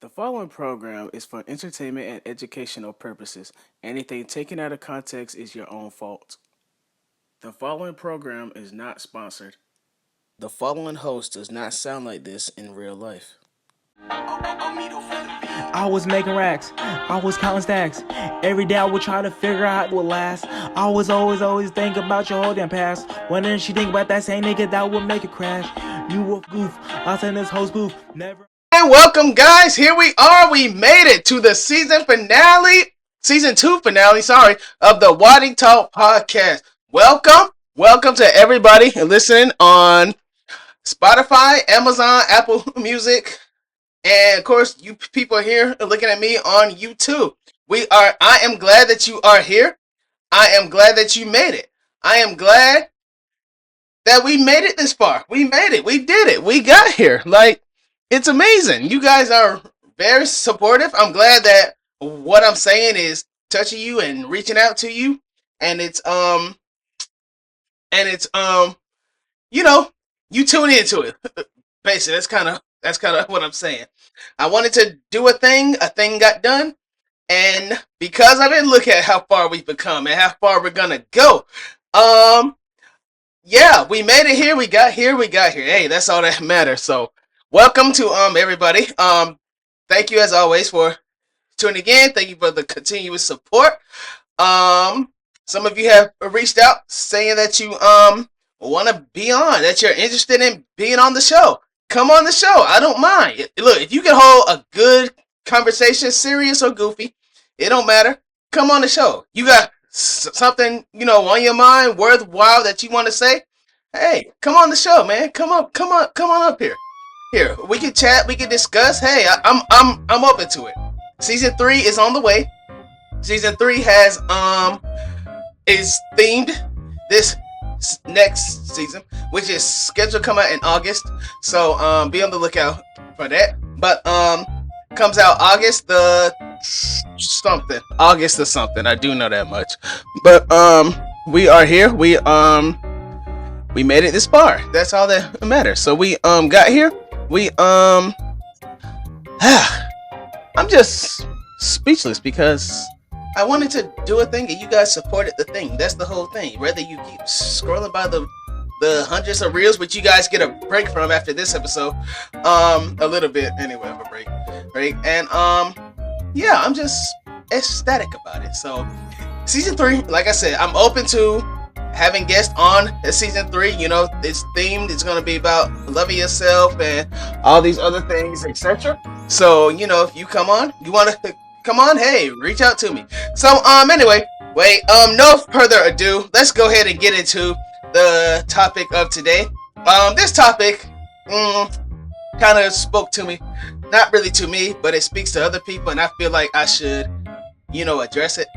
The following program is for entertainment and educational purposes. Anything taken out of context is your own fault. The following program is not sponsored. The following host does not sound like this in real life. I was making racks. I was counting stacks. Every day I would try to figure out how it would last. I was always think about your whole damn past. When did she think about that same nigga that would make it crash? You a goof. I send this whole spoof. Never. And welcome, guys. Here we are. We made it to the season 2 finale, of the Waddy Talk podcast. Welcome to everybody listening on Spotify, Amazon, Apple Music, and of course, you people here looking at me on YouTube. I am glad that you are here. I am glad that you made it. I am glad that we made it this far. We made it. We did it. We got here. It's amazing. You guys are very supportive. I'm glad that what I'm saying is touching you and reaching out to you. And it's you tune into it. Basically, that's kind of what I'm saying. I wanted to do a thing got done, and because I've been looking at how far we've become and how far we're gonna go, yeah, we made it here. We got here. Hey, that's all that matters. So, welcome to everybody. Thank you as always for tuning in. Thank you for the continuous support. Some of you have reached out saying that you want to be on, that you're interested in being on the show. Come on the show. I don't mind. Look, if you can hold a good conversation, serious or goofy, it don't matter. Come on the show. You got something, on your mind, worthwhile that you want to say? Hey, come on the show, man. Come on up here. Here, we can chat, we can discuss. Hey, I'm open to it. Season 3 is on the way. Season 3 is themed this next season, which is scheduled to come out in August. So be on the lookout for that. But comes out August the something. I do know that much. But we are here. We made it this far. That's all that matters. So we got here. I'm just speechless because I wanted to do a thing and you guys supported the thing. That's the whole thing. Whether you keep scrolling by the hundreds of reels, which you guys get a break from after this episode, a little bit anyway of a break, and yeah, I'm just ecstatic about it. So season 3, like I said, I'm open to having guests on season 3. It's themed. It's going to be about loving yourself and all these other things, etc. So if you come on, you want to come on, hey, reach out to me. So anyway, no further ado, let's go ahead and get into the topic of today. This topic kind of spoke to me, not really to me, but it speaks to other people, and I feel like I should address it,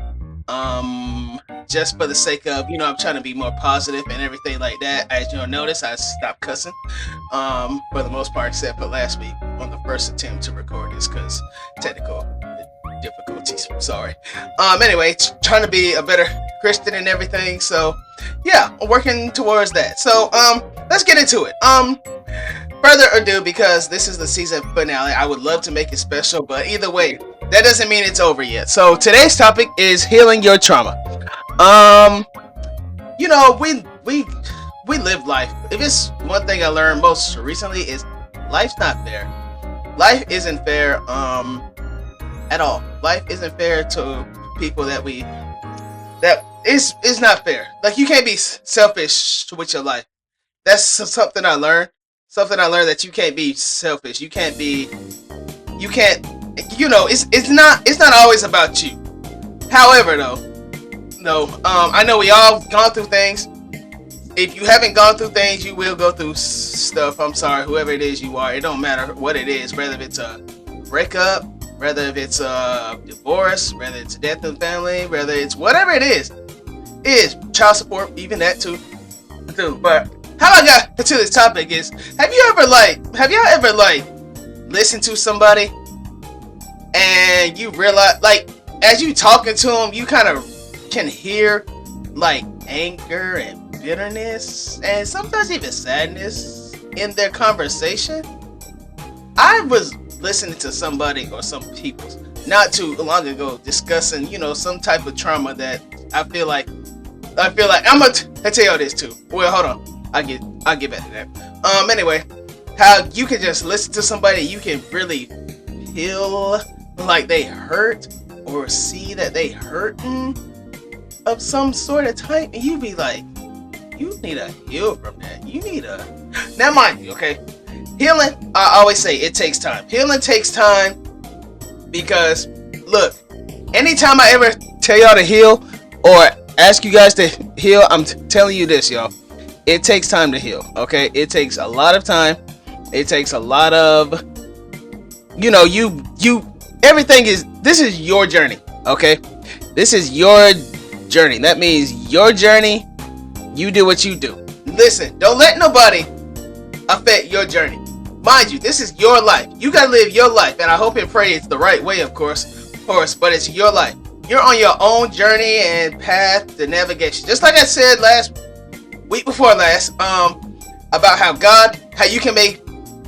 just for the sake of, I'm trying to be more positive and everything like that. As you'll notice, I stopped cussing for the most part, except for last week on the first attempt to record this because technical difficulties. Sorry. Anyway, trying to be a better Christian and everything. So yeah, I'm working towards that. So let's get into it. Further ado, because this is the season finale, I would love to make it special, but either way, that doesn't mean it's over yet. So today's topic is healing your trauma. We live life. If it's one thing I learned most recently is life's not fair. Life isn't fair at all. Life isn't fair to people that is not fair. Like, you can't be selfish with your life. That's something I learned. Something I learned, that you can't be selfish. It's not always about you. However, I know we all gone through things. If you haven't gone through things, you will go through stuff. I'm sorry, whoever it is you are. It don't matter what it is, whether it's a breakup, whether if it's a divorce, whether it's a death in the family, whether it's whatever it is child support, even that too. But how I got to this topic is, have y'all ever listened to somebody and you realize, as you talking to them, you kind of can hear anger and bitterness and sometimes even sadness in their conversation? I was listening to somebody or some people not too long ago discussing, some type of trauma that I feel like I'm gonna tell y'all this too. Well, hold on, I'll get back to that. Anyway, how you can just listen to somebody, you can really feel like they hurt or see that they hurting of some sort of type, and you be like, you need to heal from that. You need to. Now, mind you, okay, healing, I always say it takes time. Healing takes time because, look, anytime I ever tell y'all to heal or ask you guys to heal, I'm telling you this, y'all. It takes time to heal, okay? It takes a lot of time. It takes a lot of, everything is, this is your journey, okay? This is your journey. That means your journey, you do what you do. Listen, don't let nobody affect your journey. Mind you, this is your life. You gotta live your life, and I hope and pray it's the right way, of course, but it's your life. You're on your own journey and path to navigation. Just like I said week before last, about how you can make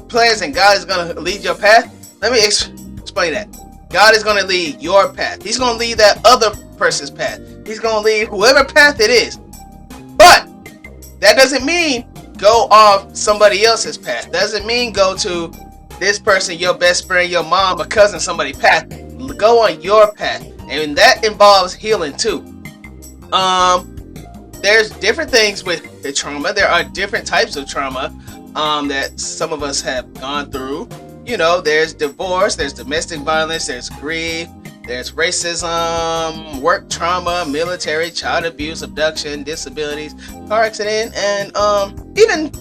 plans and God is gonna lead your path. Let me explain that. God is gonna lead your path. He's gonna lead that other person's path. He's gonna lead whoever path it is. But that doesn't mean go off somebody else's path. Doesn't mean go to this person, your best friend, your mom, or cousin, somebody's path. Go on your path, and that involves healing too. There's different things with the trauma. There are different types of trauma that some of us have gone through. There's divorce, there's domestic violence, there's grief, there's racism, work trauma, military, child abuse, abduction, disabilities, car accident, and even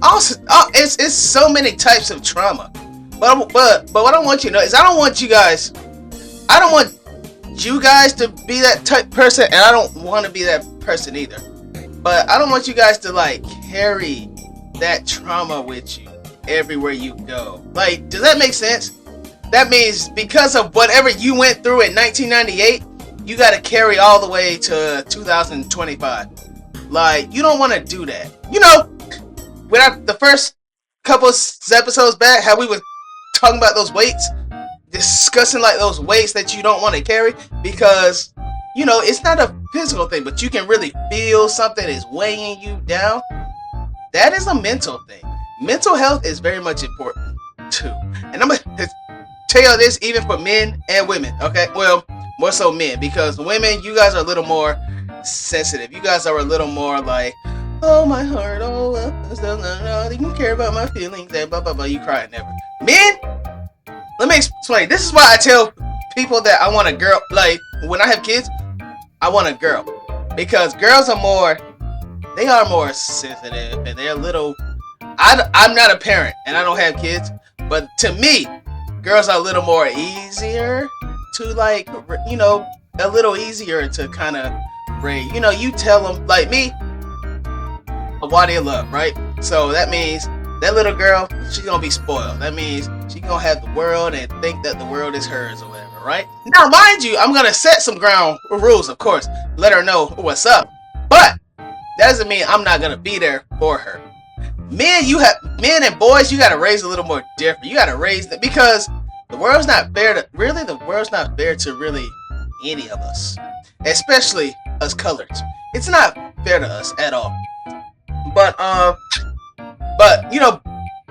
also it's so many types of trauma. But what I want you to know is I don't want you guys to be that type person, and I don't want to be that person either. But I don't want you guys to carry that trauma with you everywhere you go. Does that make sense? That means because of whatever you went through in 1998, you got to carry all the way to 2025. You don't want to do that. When the first couple episodes back, how we were talking about those weights, discussing those weights that you don't want to carry because, it's not a physical thing, but you can really feel something is weighing you down. That is a mental thing. Mental health is very much important too. And I'm going to tell you this even for men and women, okay? Well, more so men, because women, you guys are a little more sensitive. You guys are a little more oh, my heart, you can care about my feelings, and blah, blah, blah, you cry never. Men, let me explain. This is why I tell people that I want a girl, when I have kids, I want a girl. Because girls are more sensitive, and they're a little, I'm not a parent, and I don't have kids, but to me, girls are a little more easier to a little easier to kind of raise. You tell them, me, a Waddy of love, right? So that means that little girl, she's gonna be spoiled. That means she's gonna have the world and think that the world is hers or whatever, right? Now, mind you, I'm gonna set some ground rules, of course, let her know what's up, but that doesn't mean I'm not gonna be there for her. Men and boys, you gotta raise a little more different. You gotta raise them because the world's not fair to really any of us, especially us coloreds. It's not fair to us at all. But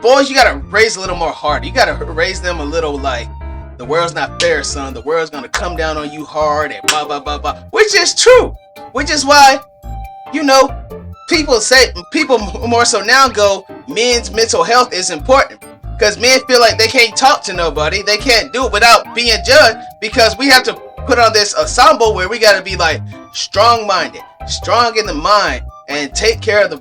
boys, you gotta raise a little more hard. You gotta raise them a little the world's not fair, son. The world's gonna come down on you hard and blah blah blah blah. Which is true. Which is why, people more so now go, men's mental health is important. Because men feel like they can't talk to nobody. They can't do it without being judged. Because we have to put on this ensemble where we gotta be strong-minded, strong in the mind, and take care of the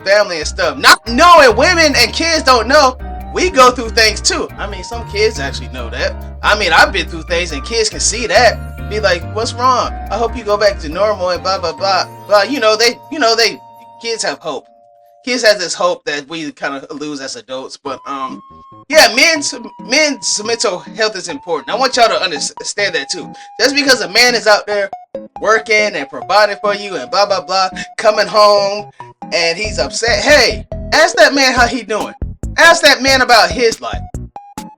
family and stuff. Not knowing women and kids don't know, we go through things too. Some kids actually know that. I've been through things and kids can see that. Be like, what's wrong? I hope you go back to normal and blah blah blah blah. Kids have hope. Kids have this hope that we kind of lose as adults. But men's mental health is important. I want y'all to understand that too. Just because a man is out there working and providing for you and blah blah blah, coming home and he's upset, hey, ask that man how he doing. Ask that man about his life.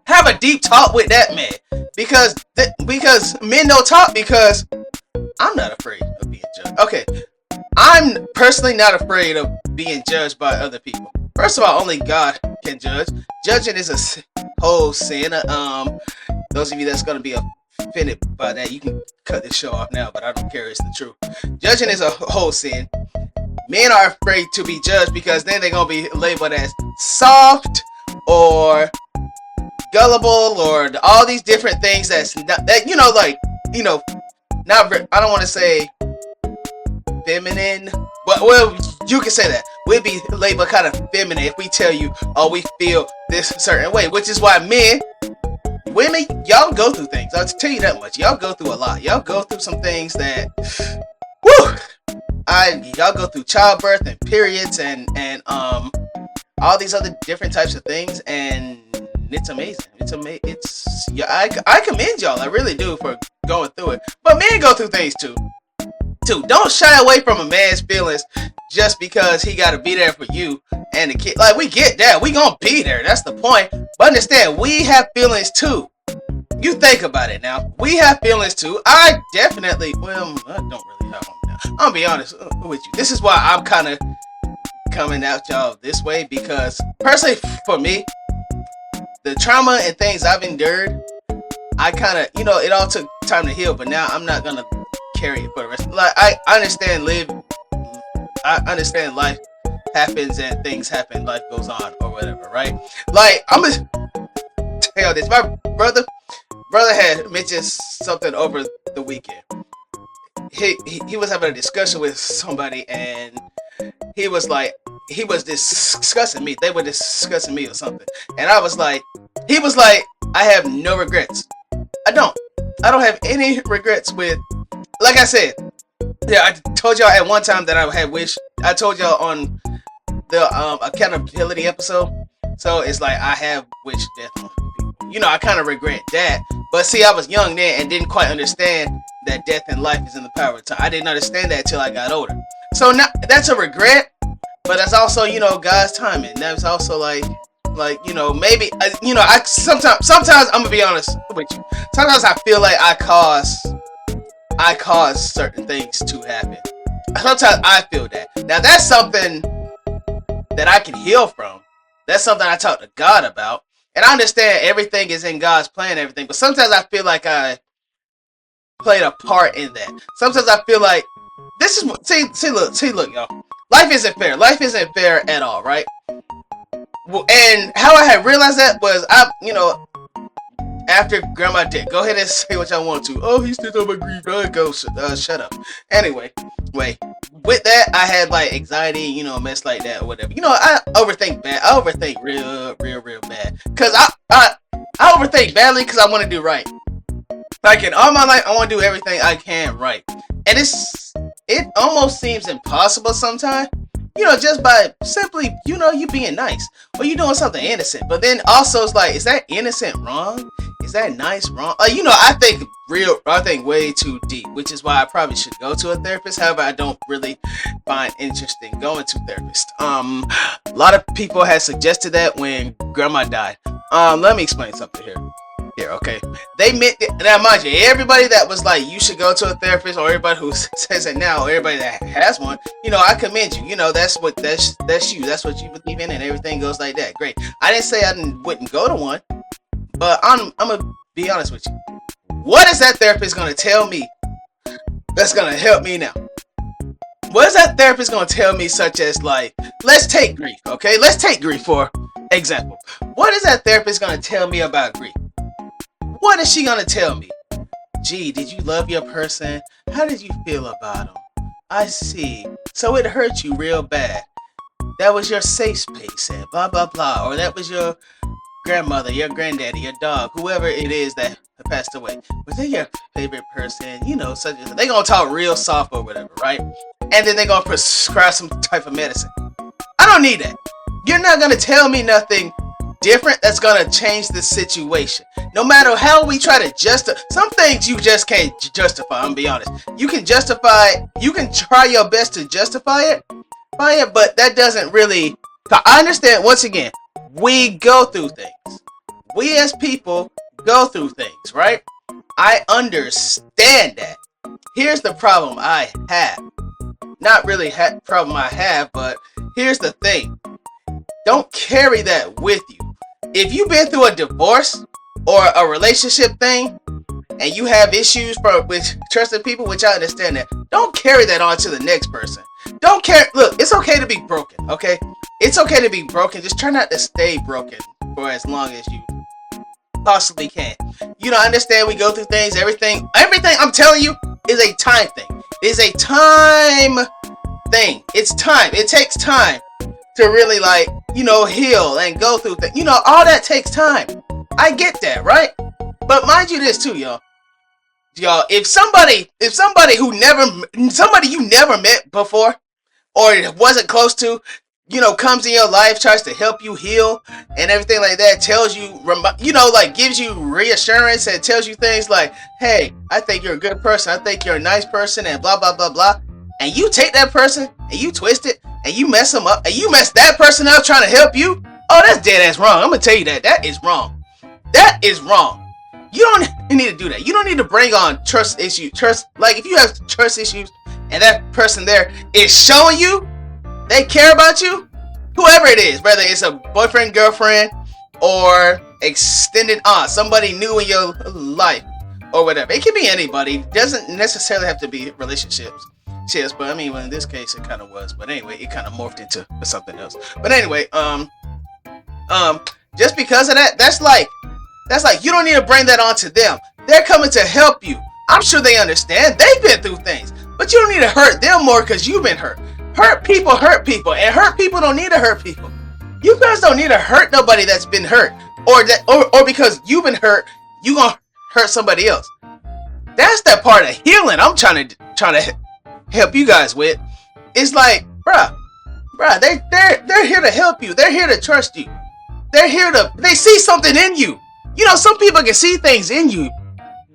have a deep talk with that man, because men don't talk, because I'm not afraid of being judged. Okay, I'm personally not afraid of being judged by other people. First of all, only God can judge. Judging is a whole sin. Those of you that's gonna be offended by that, you can cut this show off now, but I don't care. It's the truth. Judging is a whole sin. Men are afraid to be judged because then they're gonna be labeled as soft or gullible or all these different things that's not, that not. I don't want to say feminine, but well, you can say that. We'd be labeled kind of feminine if we tell you, oh, we feel this certain way, which is why women, y'all go through things. I'll tell you that much. Y'all go through a lot. Y'all go through some things that, y'all go through childbirth and periods and all these other different types of things, and it's amazing. I commend y'all. I really do for going through it. But men go through things too. Don't shy away from a man's feelings just because he got to be there for you and the kid. Like, we get that. We gonna be there. That's the point. But understand, we have feelings too. You think about it now. We have feelings too. I definitely, I don't really have them now. I'm gonna be honest with you. This is why I'm kind of coming out y'all this way, because personally for me, the trauma and things I've endured, I kind of, it all took time to heal, but now I'm not gonna carry it for the rest. Like, I understand life happens and things happen, life goes on or whatever, right? Like, I'm gonna tell this. My brother had mentioned something over the weekend. He was having a discussion with somebody, and he was discussing me. They were discussing me or something, and he was like, I have no regrets. I don't have any regrets with, like I said, yeah, I told y'all at one time that I had wished. I told y'all on the accountability episode. So it's like, I have wished death on people. I kind of regret that. But see, I was young then and didn't quite understand that death and life is in the power of time. I didn't understand that till I got older. So now that's a regret, but that's also, God's timing. That's also maybe, I sometimes I'm gonna be honest with you. Sometimes I feel like I cause certain things to happen. Sometimes I feel that. Now that's something that I can heal from. That's something I talk to God about. And I understand everything is in God's plan and everything, but sometimes I feel like I played a part in that. Sometimes I feel like this is what, see, look, y'all. Life isn't fair. Life isn't fair at all, right? And how I had realized that was, after Grandma did. Go ahead and say what y'all want to. Oh, he's still talking about grief. Oh, go, shut up. Anyway, with that, I had anxiety, mess like that or whatever. I overthink bad. I overthink real bad. Cause I overthink badly because I want to do right. Like, in all my life, I want to do everything I can right. And it almost seems impossible sometimes. Just by simply, you being nice. Or you doing something innocent. But then also it's like, is that innocent wrong? Is that nice wrong? I think way too deep. Which is why I probably should go to a therapist. However, I don't really find interesting going to therapist. A lot of people had suggested that when Grandma died. Let me explain something here. Okay, they meant it. Now, mind you, everybody that was like, you should go to a therapist, or everybody who says it now, or everybody that has one, I commend you. That's you. That's what you believe in, and everything goes like that. Great. I didn't say I wouldn't go to one, but I'm gonna be honest with you. What is that therapist gonna tell me that's gonna help me now? What is that therapist gonna tell me, such as let's take grief, okay? Let's take grief for example. What is that therapist gonna tell me about grief? What is she gonna tell me? Gee, did you love your person? How did you feel about them? I see. So it hurt you real bad. That was your safe space and blah, blah, blah. Or that was your grandmother, your granddaddy, your dog, whoever it is that passed away. Was they your favorite person? Such as, they gonna talk real soft or whatever, right? And then they gonna prescribe some type of medicine. I don't need that. You're not gonna tell me nothing different that's gonna change the situation. No matter how we try to justify some things, you just can't justify. I'm gonna be honest. You can justify. You can try your best to justify it, but that doesn't really. I understand. Once again, we go through things. we as people go through things, right? I understand that. Here's the problem I have. Not really problem I have, but here's the thing. Don't carry that with you. If you've been through a divorce or a relationship thing, and you have issues with trusting people, which I understand that, don't carry that on to the next person. Don't care. Look, it's okay to be broken, okay? It's okay to be broken. Just try not to stay broken for as long as you possibly can. You know, I understand we go through things, everything I'm telling you is a time thing. It is a time thing. It's time. It takes time to really, like, you know, heal and go through things. You know, all that takes time. I get that, right? But mind you this too, y'all. If somebody you never met before or wasn't close to, you know, comes in your life, tries to help you heal and everything like that, tells you, you know, like gives you reassurance and tells you things like, hey, I think you're a good person, I think you're a nice person, and blah, blah, blah, blah. And you take that person and you twist it and you mess them up and you mess that person up trying to help you. Oh, that's dead ass wrong. I'm going to tell you that. That is wrong. That is wrong. You don't need to do that. You don't need to bring on trust issues. Like if you have trust issues and that person there is showing you they care about you, whoever it is, whether it's a boyfriend, girlfriend, or extended aunt, somebody new in your life, or whatever. It can be anybody. It doesn't necessarily have to be relationships. But I mean, well, in this case, it kind of was. But anyway, it kind of morphed into something else. But anyway, just because of that, that's like you don't need to bring that on to them. They're coming to help you. I'm sure they understand. They've been through things, but you don't need to hurt them more because you've been hurt. Hurt people, and hurt people don't need to hurt people. You guys don't need to hurt nobody that's been hurt, or because you've been hurt, you gonna hurt somebody else. That's that part of healing I'm trying to help you guys with. It's like, bruh, they're here to help you. They're here to trust you. They see something in you. You know, some people can see things in you,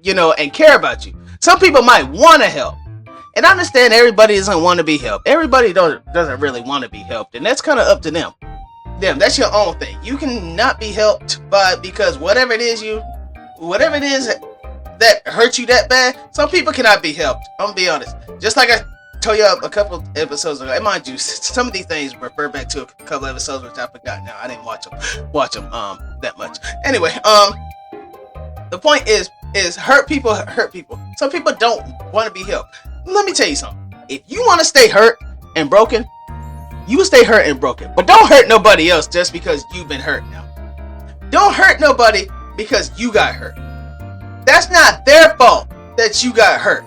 you know, and care about you. Some people might want to help. And I understand everybody doesn't want to be helped. Everybody doesn't really want to be helped. And that's kind of up to them. That's your own thing. You cannot be helped because whatever it is that hurts you that bad, some people cannot be helped. I'm going to be honest. Just like I told you a couple episodes ago. And mind you, some of these things refer back to a couple episodes which I forgot now. I didn't watch them that much. Anyway, the point is hurt people. Some people don't want to be helped. Let me tell you something. If you want to stay hurt and broken, you stay hurt and broken. But don't hurt nobody else just because you've been hurt now. Don't hurt nobody because you got hurt. That's not their fault that you got hurt.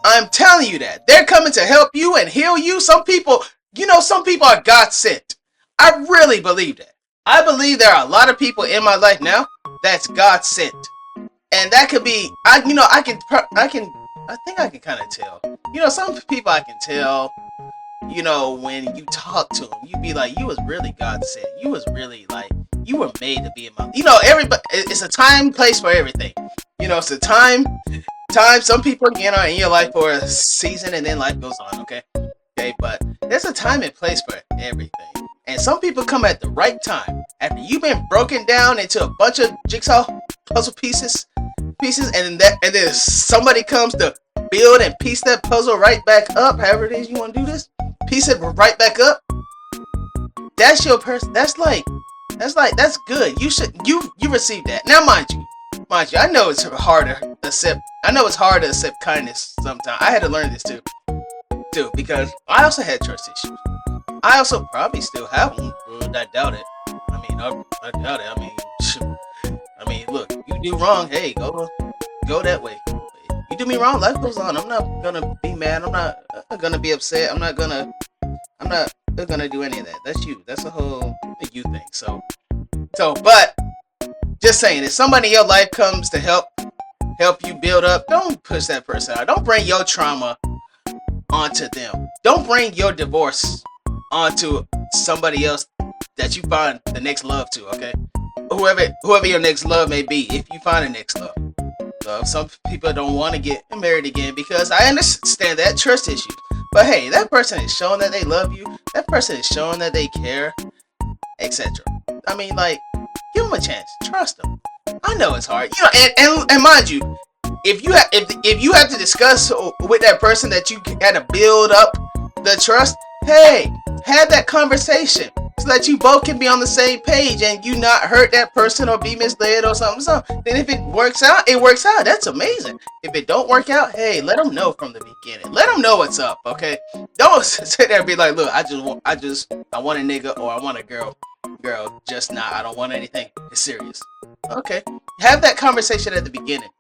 I'm telling you that. They're coming to help you and heal you. Some people are God sent. I really believe that. I believe there are a lot of people in my life now that's God sent. And that could be, I think I can kind of tell. You know, some people I can tell, you know, when you talk to them, you be like, you was really God sent. You was really like, you were made to be in my, you know, everybody, it's a time, place for everything. You know, it's a time, some people, you know, in your life for a season and then life goes on, okay? Okay, but there's a time and place for everything. And some people come at the right time. After you've been broken down into a bunch of jigsaw puzzle pieces, and then somebody comes to build and piece that puzzle right back up, however it is you want to do this, piece it right back up. That's your person. That's good. You receive that. Now, mind you, I know it's hard to accept kindness sometimes. I had to learn this too, because I also had trust issues. I also probably still have them. I doubt it. I doubt it. I mean, look, you do wrong, hey, go that way. You do me wrong, life goes on. I'm not gonna be mad. I'm not gonna be upset. I'm not gonna do any of that. That's you. That's a whole you thing. So, but just saying, if somebody in your life comes to help you build up, don't push that person out. Don't bring your trauma onto them. Don't bring your divorce onto somebody else that you find the next love to, okay? Whoever your next love may be, if you find a next love. Some people don't want to get married again because I understand that trust issues. But hey, that person is showing that they love you. That person is showing that they care, etc. I mean, like, Give them a chance. Trust them. I know it's hard. And mind you, if you have to discuss with that person that you had to build up the trust, hey, have that conversation so that you both can be on the same page and you not hurt that person or be misled or something. So then if it works out, it works out. That's amazing. If it don't work out, hey, let them know from the beginning. Let them know what's up, okay? Don't sit there and be like, look, I want a nigga or I want a girl, just not. I don't want anything serious. Okay, have that conversation at the beginning,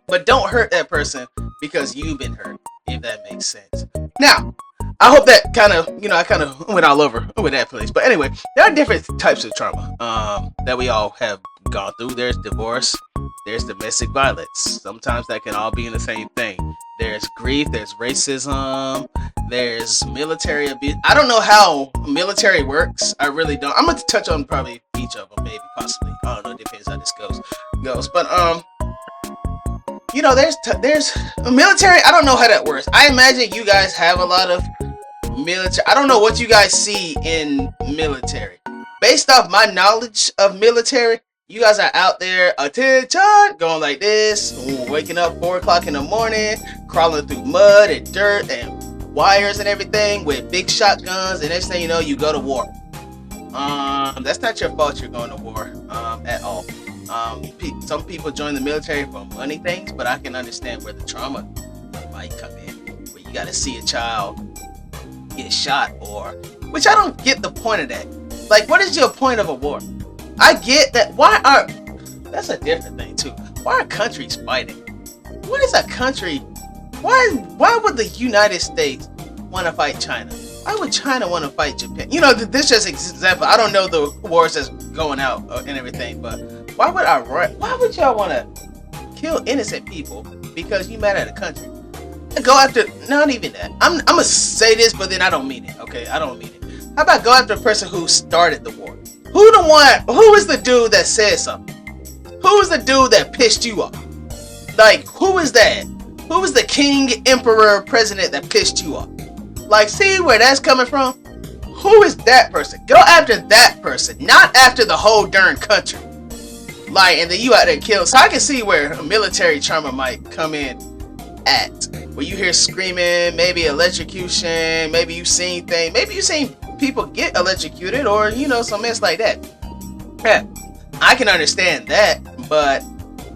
but don't hurt that person because you've been hurt. If that makes sense. Now, I hope that I kind of went all over with that place. But anyway, there are different types of trauma that we all have gone through. There's divorce. There's domestic violence. Sometimes that can all be in the same thing. There's grief. There's racism. There's military abuse. I don't know how military works. I really don't. I'm going to touch on probably each of them, maybe, possibly. I don't know. It depends how this goes. But, there's military. I don't know how that works. I imagine you guys have a lot of military. I don't know what you guys see in military. Based off my knowledge of military, you guys are out there, attention, going like this, waking up 4 o'clock in the morning, crawling through mud and dirt and wires and everything with big shotguns, and next thing you know, you go to war. That's not your fault you're going to war at all. Some people join the military for money things, but I can understand where the trauma might come in, where you got to see a child get shot, which I don't get the point of that. Like, what is your point of a war? I get that. That's a different thing too. Why are countries fighting? What is a country? Why would the United States want to fight China? Why would China want to fight Japan? This just example. I don't know the wars that's going out and everything, but why would y'all want to kill innocent people because you mad at a country? Go after, not even that. I'm gonna say this, but then I don't mean it. Okay, I don't mean it. How about go after a person who started the war? Who is the dude that said something? Who is the dude that pissed you off? Like, who is that? Who is the king, emperor, president that pissed you off? Like, see where that's coming from? Who is that person? Go after that person, not after the whole darn country. Like, and then you out there killing. So I can see where a military trauma might come in at. Where you hear screaming, maybe electrocution, maybe you've seen things, maybe you've seen people get electrocuted or, some mess like that. Yeah, I can understand that, but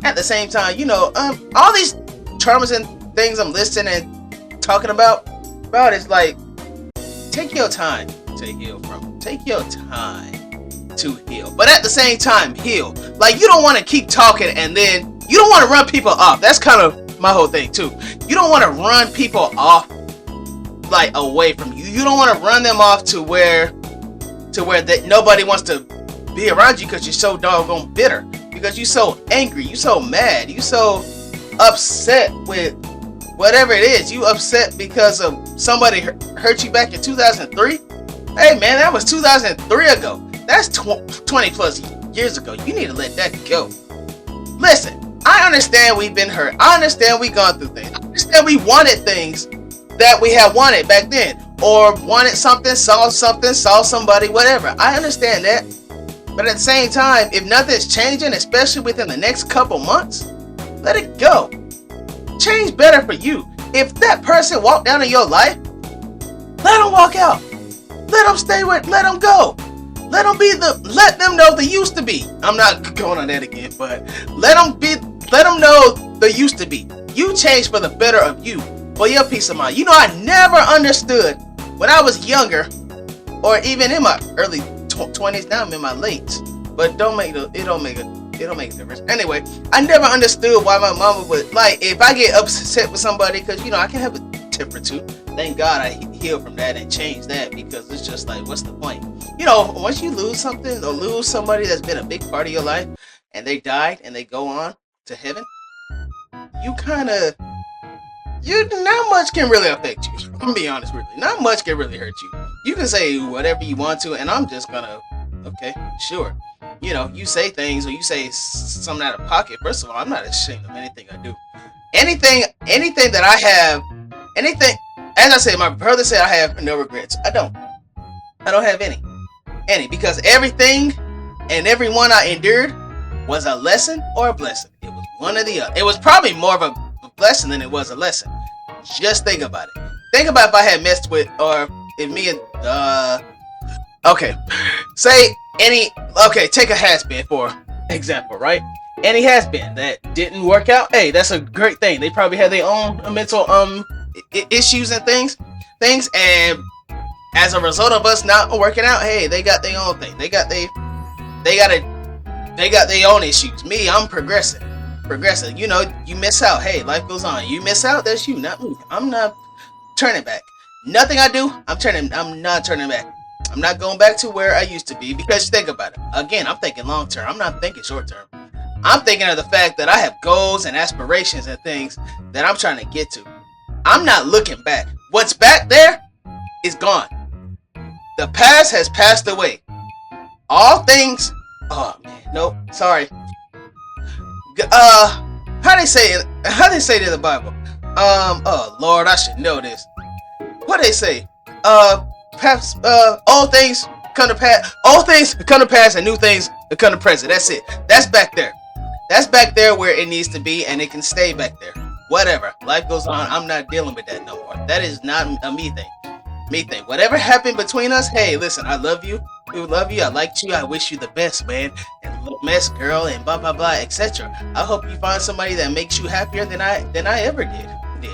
at the same time, all these traumas and things I'm listing and talking about is like, take your time to heal from it. Take your time to heal. But at the same time, heal. Like, you don't want to keep talking and then you don't want to run people off. That's kind of my whole thing too. You don't want to run people off, like, away from you. You don't want to run them off to where that nobody wants to be around you because you're so doggone bitter, because you're so angry, you're so mad, you're so upset with whatever it is. You upset because of somebody hurt you back in 2003. Hey man, that was 2003 ago. That's 20 plus years ago. You need to let that go. Listen, I understand we've been hurt. I understand we've gone through things. I understand we wanted things that we had wanted back then, or wanted something, saw somebody, whatever. I understand that. But at the same time, if nothing's changing, especially within the next couple months, let it go. Change better for you. If that person walked down in your life, let them walk out. Let them stay with, let them go. Let them know the used to be. I'm not going on that again, but let them know the used to be. You change for the better of you, for your peace of mind. I never understood when I was younger, or even in my early 20s. Now I'm in my late, but it don't make a difference. Anyway, I never understood why my mama would, like, if I get upset with somebody, because I can have a temper too. Thank God I healed from that and changed that, because it's just like, what's the point? Once you lose something or lose somebody that's been a big part of your life, and they died and they go on to heaven, not much can really affect you. I'm gonna be honest with you. Not much can really hurt you. You can say whatever you want to, and I'm just gonna, okay, sure. You say things, or you say something out of pocket. First of all, I'm not ashamed of anything I do. Anything that I have, as I said, my brother said I have no regrets. I don't have any, because everything and every one I endured was a lesson or a blessing. It was one or the other. It was probably more of a blessing than it was a lesson. Just think about it. Think about if I had messed with, or if me and okay, take a has-been for example, right? Any has-been that didn't work out, hey, that's a great thing. They probably had their own mental issues and things, and as a result of us not working out, hey, they got their own thing. They got their own issues. Me, I'm progressing. You know, you miss out. Hey, life goes on. You miss out, that's you, not me. I'm not turning back. Nothing I do, I'm not turning back. I'm not going back to where I used to be, because think about it. Again, I'm thinking long term. I'm not thinking short term. I'm thinking of the fact that I have goals and aspirations and things that I'm trying to get to. I'm not looking back. What's back there is gone. The past has passed away. All things. Oh man, nope. Sorry. How they say it? How they say it in the Bible? Oh Lord, I should know this. What they say? Perhaps all things come to pass. All things come to pass, and new things come to present. That's it. That's back there. That's back there where it needs to be, and it can stay back there. Whatever. Life goes on. I'm not dealing with that no more. That is not a me thing. Me thing. Whatever happened between us, hey, listen, I love you. We love you. I liked you. I wish you the best, man. And best girl, and blah blah blah, etc. I hope you find somebody that makes you happier than I ever did.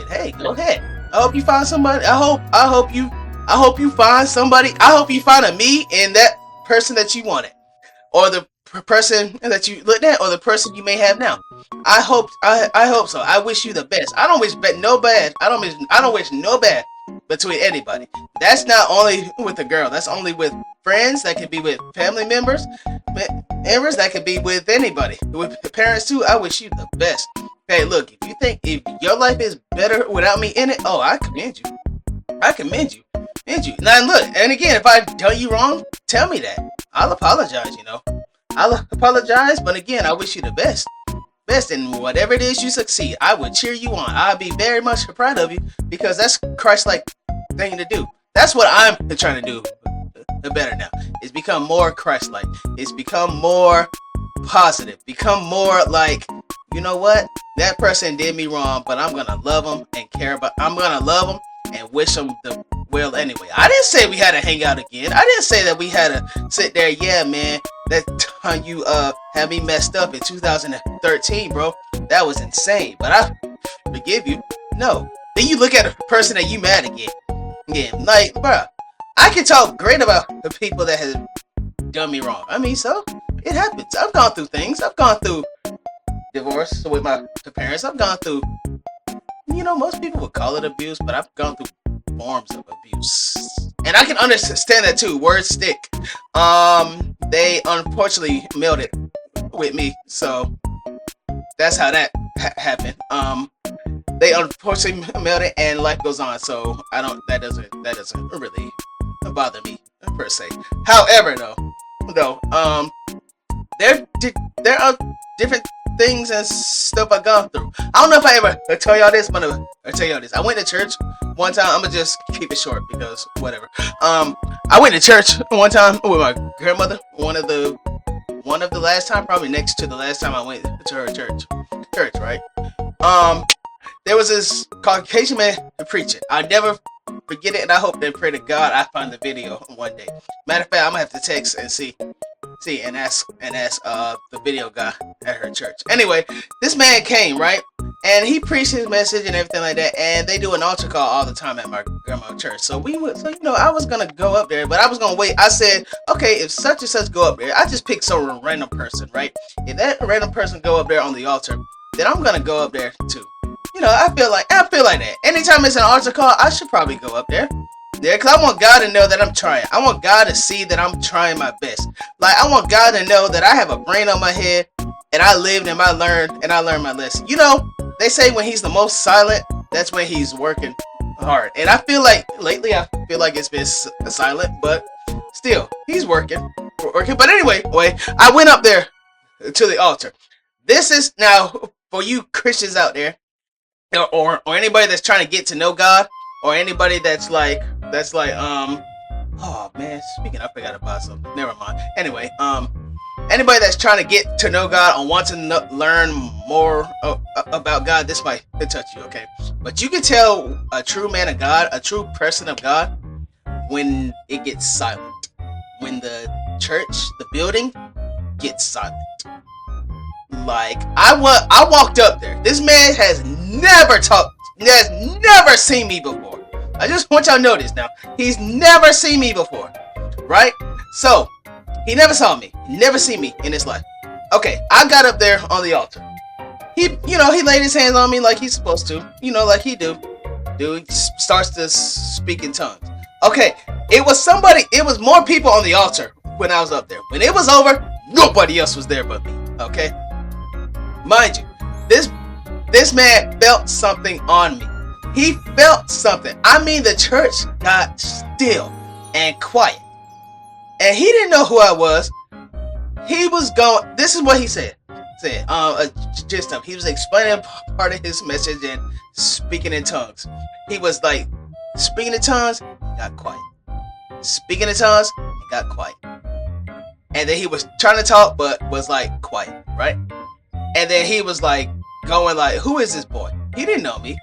Hey, go ahead. I hope you find somebody. I hope you find somebody. I hope you find a me in that person that you wanted, or the person that you looked at, or the person you may have now. I hope so. I wish you the best. I don't wish no bad. I don't wish no bad between anybody. That's not only with a girl. That's only with friends. That could be with family members. That could be with anybody. With parents too. I wish you the best. Hey, look, if you think if your life is better without me in it, oh, I commend you. Now look, and again, if I done you wrong, tell me that. I'll apologize, I'll apologize, but again, I wish you the best. Best in whatever it is you succeed. I would cheer you on. I'll be very much proud of you, because that's Christ-like thing to do. That's what I'm trying to do better now. It's become more Christ-like. It's become more positive. Become more like, you know what? That person did me wrong, but I'm gonna love them and care about. I'm gonna love them and wish them the well anyway. I didn't say we had to hang out again. I didn't say that we had to sit there. Yeah, man, that time you had me messed up in 2013, bro. That was insane. But I forgive you. No. Then you look at a person that you mad again. Like, bro, I can talk great about the people that have done me wrong. I mean, so it happens. I've gone through things. I've gone through divorce with my parents. I've gone through, most people would call it abuse, but I've gone through forms of abuse, and I can understand that too. Words stick. They unfortunately melted with me, so that's how that happened. They unfortunately melted, and life goes on. So that doesn't really bother me per se. However, there are different things and stuff I've gone through. I don't know if I ever tell y'all this, but I'll tell y'all this. I went to church one time. I'm gonna just keep it short because whatever. I went to church one time with my grandmother. One of the last time, probably next to the last time I went to her church, right? There was this Caucasian man preaching. I never forget it, and I hope and pray to God I find the video one day. Matter of fact, I'm gonna have to text and see and ask the video guy at her church. Anyway, this man came, right, and he preached his message and everything like that, and they do an altar call all the time at my grandma's church. So I was gonna go up there, but I was gonna wait. I said, okay, if such and such go up there, I just picked some random person, right? If that random person go up there on the altar, then I'm gonna go up there too. I feel like that. Anytime it's an altar call, I should probably go up there. Yeah, because I want God to know that I'm trying. I want God to see that I'm trying my best. Like, I want God to know that I have a brain on my head, and I lived and I learned my lesson. They say when he's the most silent, that's when he's working hard. And I feel like lately, it's been silent, but still, he's working. But anyway, I went up there to the altar. This is now for you Christians out there, or anybody that's trying to get to know God, or anybody that's like, oh man, speaking, I forgot about something. Never mind. Anyway, anybody that's trying to get to know God or want to learn more about God, this might touch you, okay? But you can tell a true man of God, a true person of God, when it gets silent. When the church, the building, gets silent. Like, I walked up there. This man has never seen me before. I just want y'all to know this now. He's never seen me before, right? So, he never saw me. Never seen me in his life. Okay, I got up there on the altar. He laid his hands on me like he's supposed to. Like he do. Dude starts to speak in tongues. Okay, it was more people on the altar when I was up there. When it was over, nobody else was there but me. Okay? Mind you, this man felt something on me. He felt something. I mean, the church got still and quiet. And he didn't know who I was. He was going, this is what he said. Just he was explaining part of his message and speaking in tongues. He was like, speaking in tongues, got quiet. Speaking in tongues, got quiet. And then he was trying to talk, but was like quiet, right? And then he was like going like, who is this boy? He didn't know me.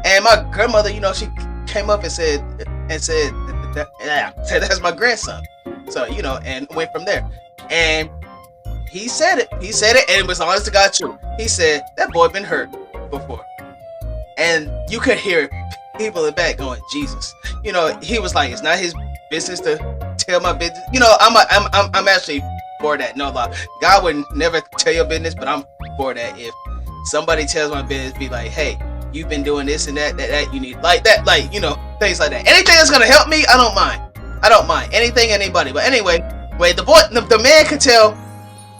And my grandmother, she came up and said that's my grandson. So, and went from there. And he said it, and it was honest to God true. He said, that boy been hurt before. And you could hear people in the back going, Jesus. He was like, it's not his business to tell my business. I'm actually for that. No lie. God would never tell your business, but I'm for that. If somebody tells my business, be like, hey, you've been doing this and that you need, like that, like, things like that. Anything that's gonna help me, I don't mind. Anything, anybody. But anyway, the man could tell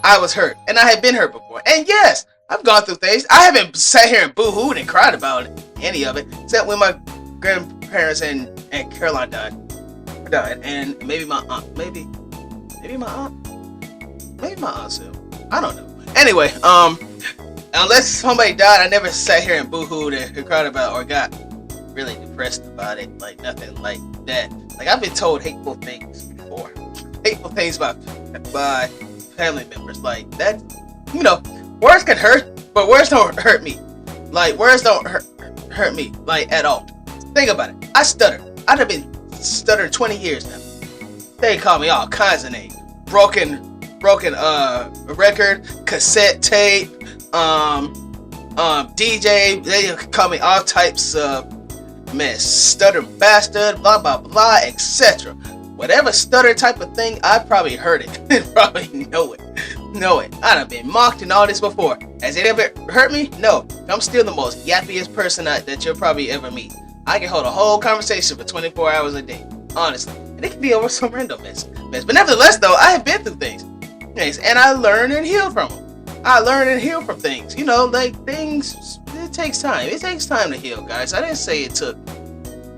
I was hurt, and I had been hurt before. And yes, I've gone through things. I haven't sat here and boo-hooed and cried about any of it, except when my grandparents and Caroline died, and maybe my aunt, maybe my aunt too. I don't know. Anyway, unless somebody died, I never sat here and boo-hooed and cried about or got really depressed about it. Like nothing like that. Like I've been told hateful things before. Hateful things by family members. Like that, words can hurt, but words don't hurt me. Like words don't hurt me like at all. Think about it. I stutter. I'd have been stuttering 20 years now. They call me all kinds of names. Broken record, cassette tape, DJ. They call me all types of mess. Stutter bastard, blah blah blah, etc. Whatever stutter type of thing, I probably heard it and probably know it. I'd have been mocked and all this before. Has it ever hurt me? No. I'm still the most yappiest person that you'll probably ever meet. I can hold a whole conversation for 24 hours a day, honestly. And it can be over some random mess. But nevertheless, though, I have been through things. And I learned and healed from them. I learned and healed from things. Like things, it takes time. It takes time to heal, guys. I didn't say it took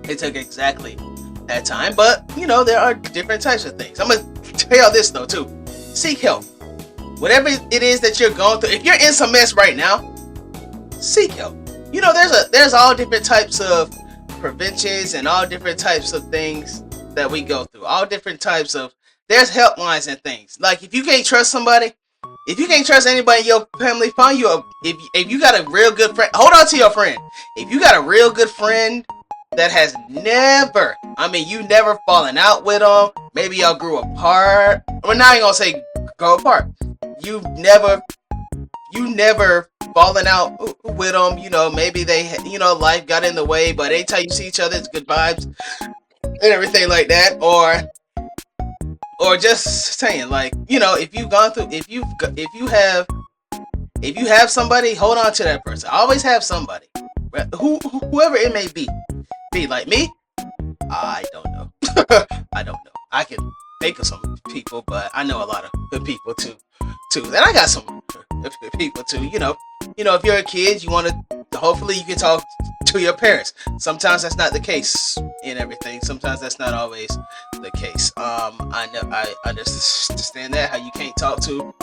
exactly that time. But, there are different types of things. I'm going to tell y'all this, though, too. Seek help. Whatever it is that you're going through, if you're in some mess right now, seek help. There's all different types of preventions and all different types of things that we go through. All different types of, there's helplines and things. Like if you can't trust somebody, if you can't trust anybody in your family, find you if you got a real good friend, hold on to your friend. If you got a real good friend that has never fallen out with them, maybe y'all grew apart. Well, now I ain't gonna say go apart. You never fallen out with them. Maybe they, life got in the way, but anytime you see each other, it's good vibes and everything like that. Or just saying, like, if you've gone through, if you have somebody, hold on to that person. Always have somebody, whoever it may be. Be like me, I don't know. I don't know. I can think of some people, but I know a lot of good people too. And I got some people too. If you're a kid, you want to. Hopefully, you can talk to your parents. Sometimes that's not the case in everything. Sometimes that's not always the case. I understand that how you can't talk to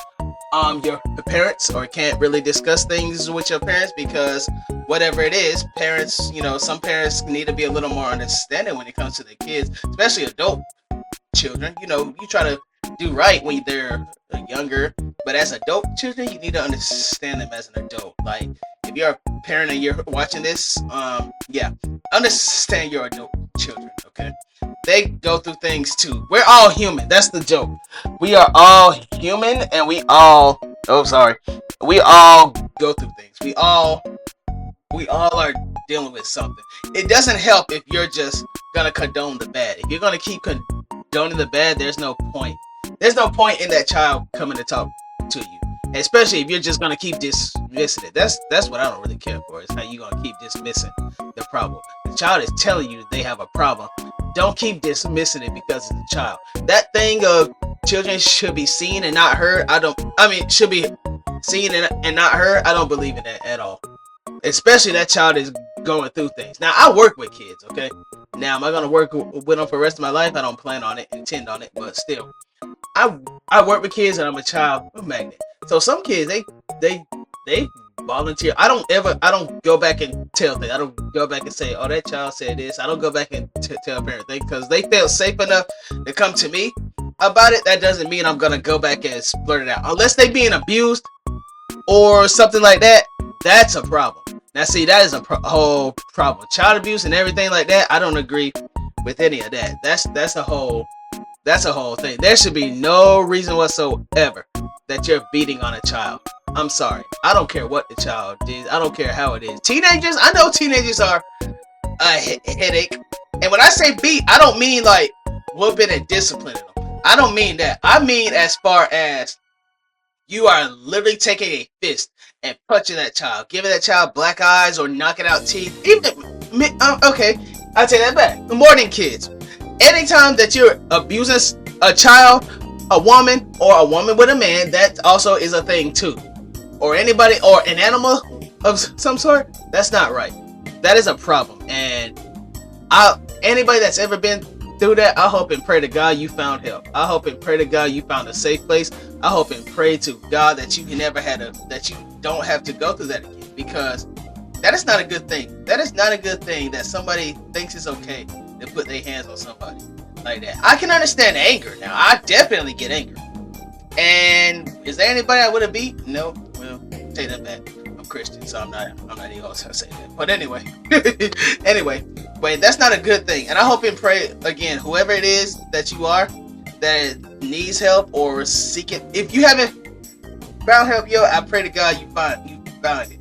your parents or can't really discuss things with your parents because whatever it is, parents. Some parents need to be a little more understanding when it comes to their kids, especially adult children. You try to do right when they're younger, but as adult children, you need to understand them as an adult. Like, if you're a parent and you're watching this, yeah, understand your adult children, okay? They go through things too. We're all human. That's the joke. We are all human, and we all go through things. We all are dealing with something. It doesn't help if you're just gonna condone the bad. If you're gonna keep condoning the bad, there's no point. There's no point in that child coming to talk to you, especially if you're just gonna keep dismissing it. That's what I don't really care for. Is how you gonna keep dismissing the problem. The child is telling you they have a problem. Don't keep dismissing it because it's a child. That thing of children should be seen and not heard. Should be seen and not heard. I don't believe in that at all. Especially that child is going through things. Now, I work with kids, okay? Now, am I gonna work with them for the rest of my life? I don't plan on it, intend on it, but still, I work with kids and I'm a child magnet. So some kids they volunteer. I don't go back and tell things. I don't go back and say, oh, that child said this. I don't go back and tell a parent things because they felt safe enough to come to me about it. That doesn't mean I'm gonna go back and blurt it out unless they being abused or something like that. That's a problem. Now, see, that is a whole problem. Child abuse and everything like that. I don't agree with any of that. That's a whole thing. There should be no reason whatsoever that you're beating on a child. I'm sorry. I don't care what the child did. I don't care how it is. Teenagers, I know teenagers are a headache. And when I say beat, I don't mean like whooping and disciplining them. I don't mean that. I mean as far as you are literally taking a fist and punching that child, giving that child black eyes or knocking out teeth. Okay, I take that back. More than kids. Anytime that you're abusing a child, a woman, or a woman with a man, that also is a thing too. Or anybody, or an animal of some sort, that's not right. That is a problem. And anybody that's ever been through that, I hope and pray to God you found help. I hope and pray to God you found a safe place. I hope and pray to God that you that you don't have to go through that again, because that is not a good thing. That is not a good thing that somebody thinks it's okay to put their hands on somebody like that. I can understand anger. Now, I definitely get angry. And is there anybody I would have beat? No. Well, take that back. I'm Christian, so I'm not even going to say that. But anyway, but that's not a good thing. And I hope and pray again, whoever it is that you are that needs help or seek it. If you haven't found help yet, I pray to God you found it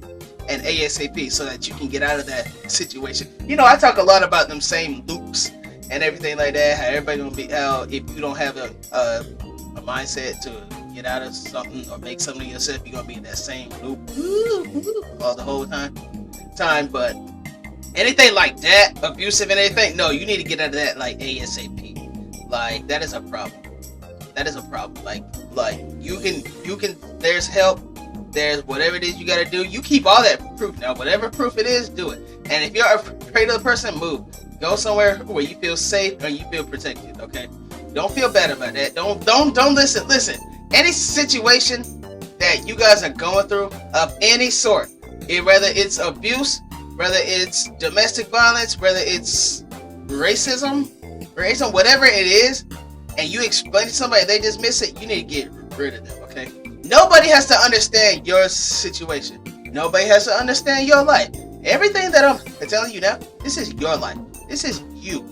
and ASAP so that you can get out of that situation. You know, I talk a lot about them same loops and everything like that. How everybody gonna be out if you don't have a mindset to get out of something or make something of yourself. You're gonna be in that same loop all the whole time. But anything like that, abusive and anything, no, you need to get out of that like ASAP. Like, that is a problem. That is a problem. Like you can. There's help. There's whatever it is you gotta do. You keep all that proof now. Whatever proof it is, do it. And if you're afraid of the person, move. Go somewhere where you feel safe and you feel protected. Okay. Don't feel bad about that. Don't listen. Listen. Any situation that you guys are going through of any sort, whether it's abuse, whether it's domestic violence, whether it's racism, whatever it is, and you explain to somebody, they dismiss it, you need to get rid of them, okay? Nobody has to understand your situation. Nobody has to understand your life. Everything that I'm telling you now, this is your life. This is you.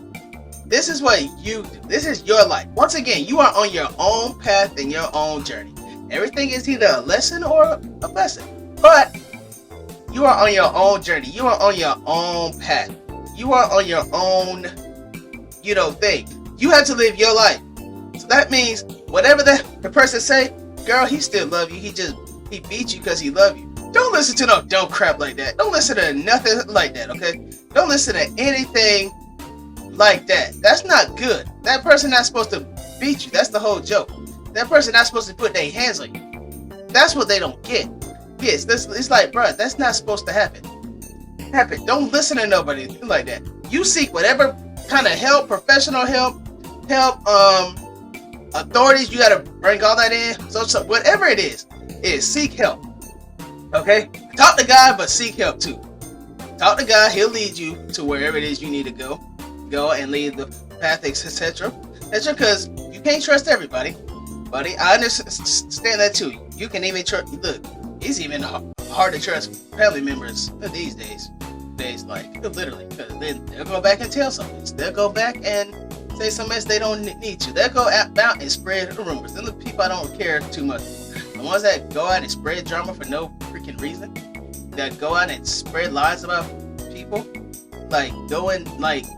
This is what you do. This is your life. Once again, you are on your own path and your own journey. Everything is either a lesson or a blessing. But you are on your own journey. You are on your own path. You are on your own, thing. You have to live your life. So that means whatever the person say, girl, he still love you. He beat you because he love you. Don't listen to no dumb crap like that. Don't listen to nothing like that, okay? Don't listen to anything like that. That's not good. That person not supposed to beat you. That's the whole joke. That person not supposed to put their hands on you. That's what they don't get. Yes, it's like, bro, that's not supposed to happen. Don't listen to nobody like that. You seek whatever kind of help, professional help, authorities, you gotta bring all that in. So whatever it is seek help. Okay? Talk to God, but seek help too. Talk to God, he'll lead you to wherever it is you need to go and lead the path, etc. Because you can't trust everybody. everybody. I understand that too. You can even look. It's even hard to trust family members these days. Like literally, because then they'll go back and tell something. They'll go back and say some mess they don't need to. They'll go out and spread rumors. Then the people I don't care too much. The ones that go out and spread drama for no freaking reason. That go out and spread lies about people. Like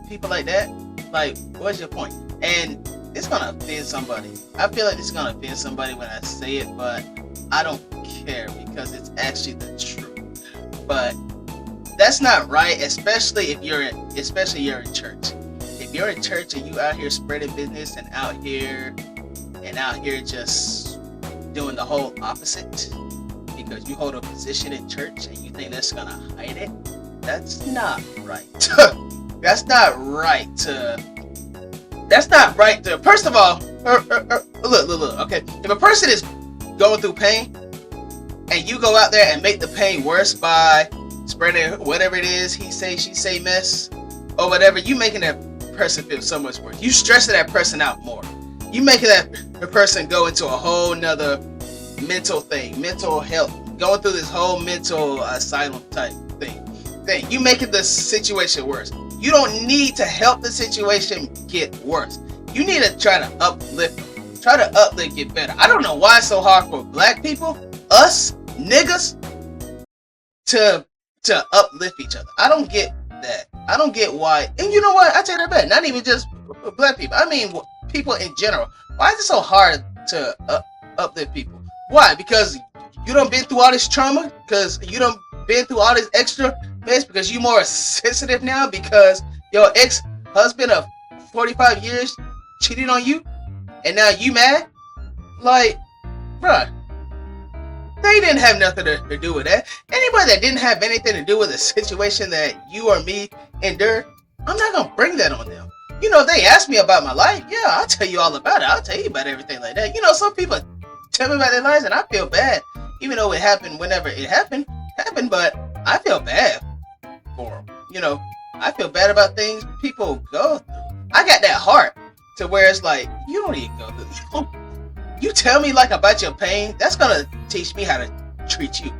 people like that. Like, what's your point? And it's gonna offend somebody. I feel like it's gonna offend somebody when I say it, but I don't care because it's actually the truth. But that's not right, especially if you're in church. If you're in church and you out here spreading business and out here just doing the whole opposite because you hold a position in church and you think that's gonna hide it, that's not right. That's not right to. First of all, look. Okay, if a person is going through pain and you go out there and make the pain worse by spreading whatever it is, he say, she say mess, or whatever, you making that person feel so much worse. You stressing that person out more. You making that person go into a whole nother mental health, going through this whole mental asylum type thing. You making the situation worse. You don't need to help the situation get worse. You need to try to uplift them. Try to uplift get better. I don't know why it's so hard for black people, us, niggas, to uplift each other. I don't get that. I don't get why. And you know what? I take that back. Not even just black people. I mean, people in general. Why is it so hard to uplift people? Why? Because you done been through all this trauma? Because you done been through all this extra mess? Because you more sensitive now? Because your ex-husband of 45 years cheated on you? And now you mad? Like, bruh. They didn't have nothing to do with that. Anybody that didn't have anything to do with a situation that you or me endured, I'm not going to bring that on them. You know, if they ask me about my life, yeah, I'll tell you all about it. I'll tell you about everything like that. You know, some people tell me about their lives and I feel bad. Even though it happened whenever it happened, but I feel bad for them. You know, I feel bad about things people go through. I got that heart to where it's like, you don't even go through. You tell me like about your pain, that's going to teach me how to treat you.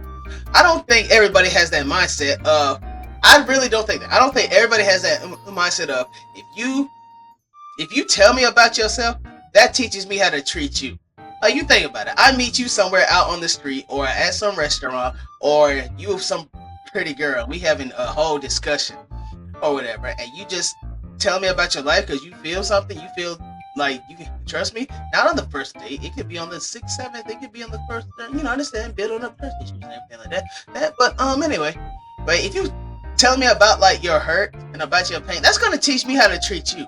I don't think everybody has that mindset of, I really don't think that. I don't think everybody has that mindset of, if you tell me about yourself, that teaches me how to treat you. Like, you think about it. I meet you somewhere out on the street or at some restaurant, or you with some pretty girl. We having a whole discussion or whatever, and you just tell me about your life because you feel something. You feel like you can trust me. Not on the first date. It could be on the 6th, 7th. It could be on the first. You know, understand, building up trust issues and everything like that. But anyway, but if you tell me about like your hurt and about your pain, that's gonna teach me how to treat you.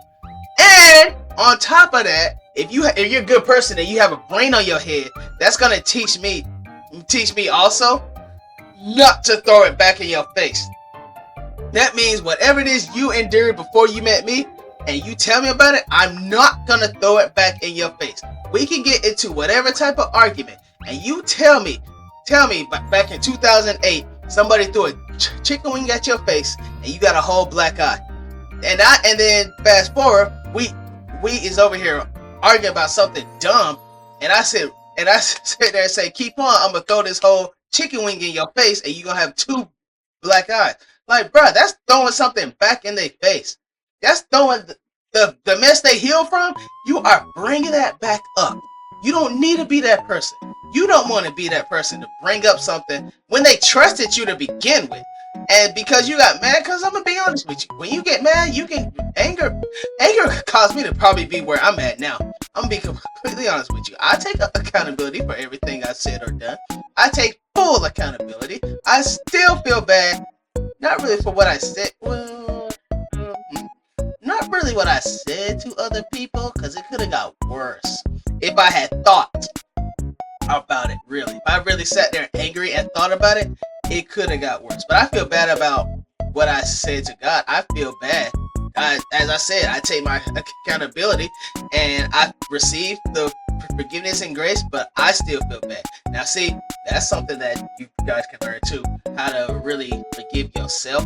And on top of that, if you're a good person and you have a brain on your head, that's gonna teach me also not to throw it back in your face. That means whatever it is you endured before you met me, and you tell me about it, I'm not gonna throw it back in your face. We can get into whatever type of argument, and you tell me back in 2008, somebody threw a chicken wing at your face, and you got a whole black eye. And then fast forward, we is over here arguing about something dumb, and I sit there and say, keep on, I'm gonna throw this whole chicken wing in your face, and you gonna have 2 black eyes. Like, bruh, that's throwing something back in their face. That's throwing the mess they heal from. You are bringing that back up. You don't need to be that person. You don't want to be that person to bring up something when they trusted you to begin with. And because you got mad, because I'm going to be honest with you. When you get mad, you can, anger caused me to probably be where I'm at now. I'm going to be completely honest with you. I take accountability for everything I said or done. I take full accountability. I still feel bad. Not really for what I said. Well, not really what I said to other people, because it could have got worse if I had thought about it, really. If I really sat there angry and thought about it, it could have got worse. But I feel bad about what I said to God. I feel bad. As I said, I take my accountability and I receive the forgiveness and grace, but I still feel bad. Now, see, that's something that you guys can learn too, how to really forgive yourself